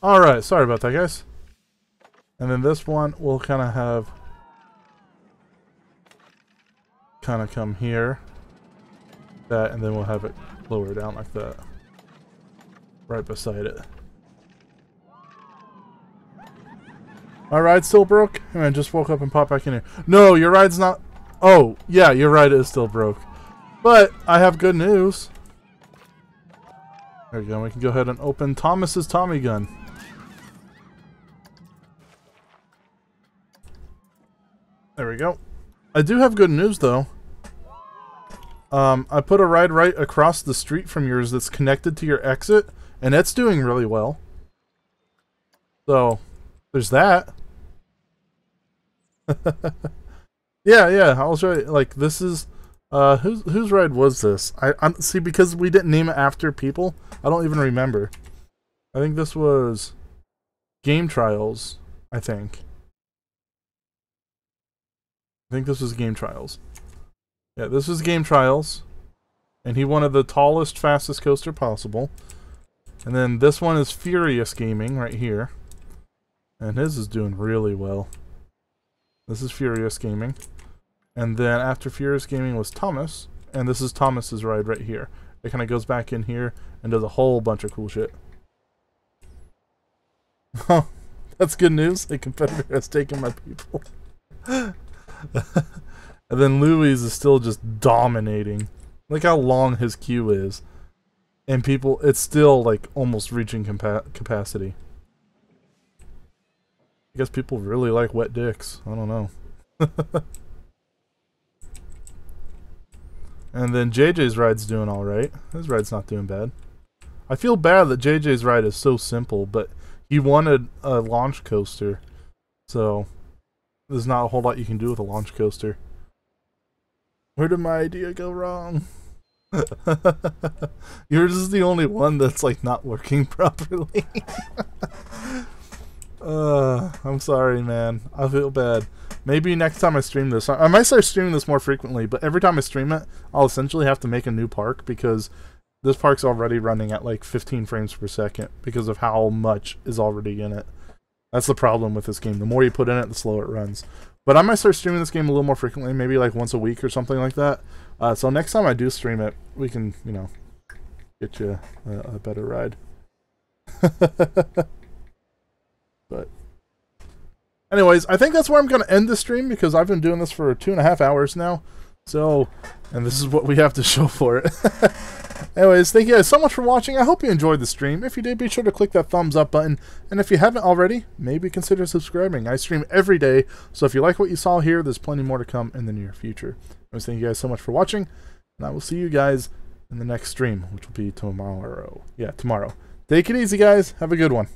Alright, sorry about that, guys. And then this one will kind of have... come here. That, and then we'll have it lower down like that. Right beside it. My ride still broke? And I just woke up and popped back in here. No, your ride's not... Oh, yeah, your ride is still broke. But, I have good news. There we go, we can go ahead and open Thomas's Tommy gun. There we go. I do have good news, though. I put a ride right across the street from yours that's connected to your exit, and it's doing really well. So, there's that. yeah, I'll show you. Like, this is... whose ride was this? See, because we didn't name it after people, I don't even remember. I think this was... Game Trials, I think. I think this was Game Trials. Yeah, this was Game Trials. And he wanted the tallest, fastest coaster possible. And then this one is Furious Gaming right here. And his is doing really well. This is Furious Gaming. And then after Furious Gaming was Thomas. And this is Thomas's ride right here. It kind of goes back in here and does a whole bunch of cool shit. Oh, that's good news. A competitor has taken my people. And then Louis is still just dominating. Look how long his queue is. And people, it's still like almost reaching capacity. I guess people really like wet dicks. I don't know. And then JJ's ride's doing alright. His ride's not doing bad. I feel bad that JJ's ride is so simple, but he wanted a launch coaster. So... there's not a whole lot you can do with a launch coaster. Where did my idea go wrong? Yours is the only one that's like not working properly. I'm sorry, man. I feel bad. Maybe next time I stream this, I might start streaming this more frequently, but every time I stream it, I'll essentially have to make a new park because this park's already running at like 15 frames per second because of how much is already in it. That's the problem with this game. The more you put in it, the slower it runs. But I might start streaming this game a little more frequently, maybe like once a week or something like that. So next time I do stream it, we can, you know, get you a better ride. But anyways, I think that's where I'm going to end the stream because I've been doing this for 2.5 hours now. So, and this is what we have to show for it. Anyways, thank you guys so much for watching. I hope you enjoyed the stream. If you did, be sure to click that thumbs up button. And if you haven't already, maybe consider subscribing. I stream every day, so if you like what you saw here, there's plenty more to come in the near future. Anyways, thank you guys so much for watching, and I will see you guys in the next stream, which will be tomorrow. Yeah, tomorrow. Take it easy, guys. Have a good one.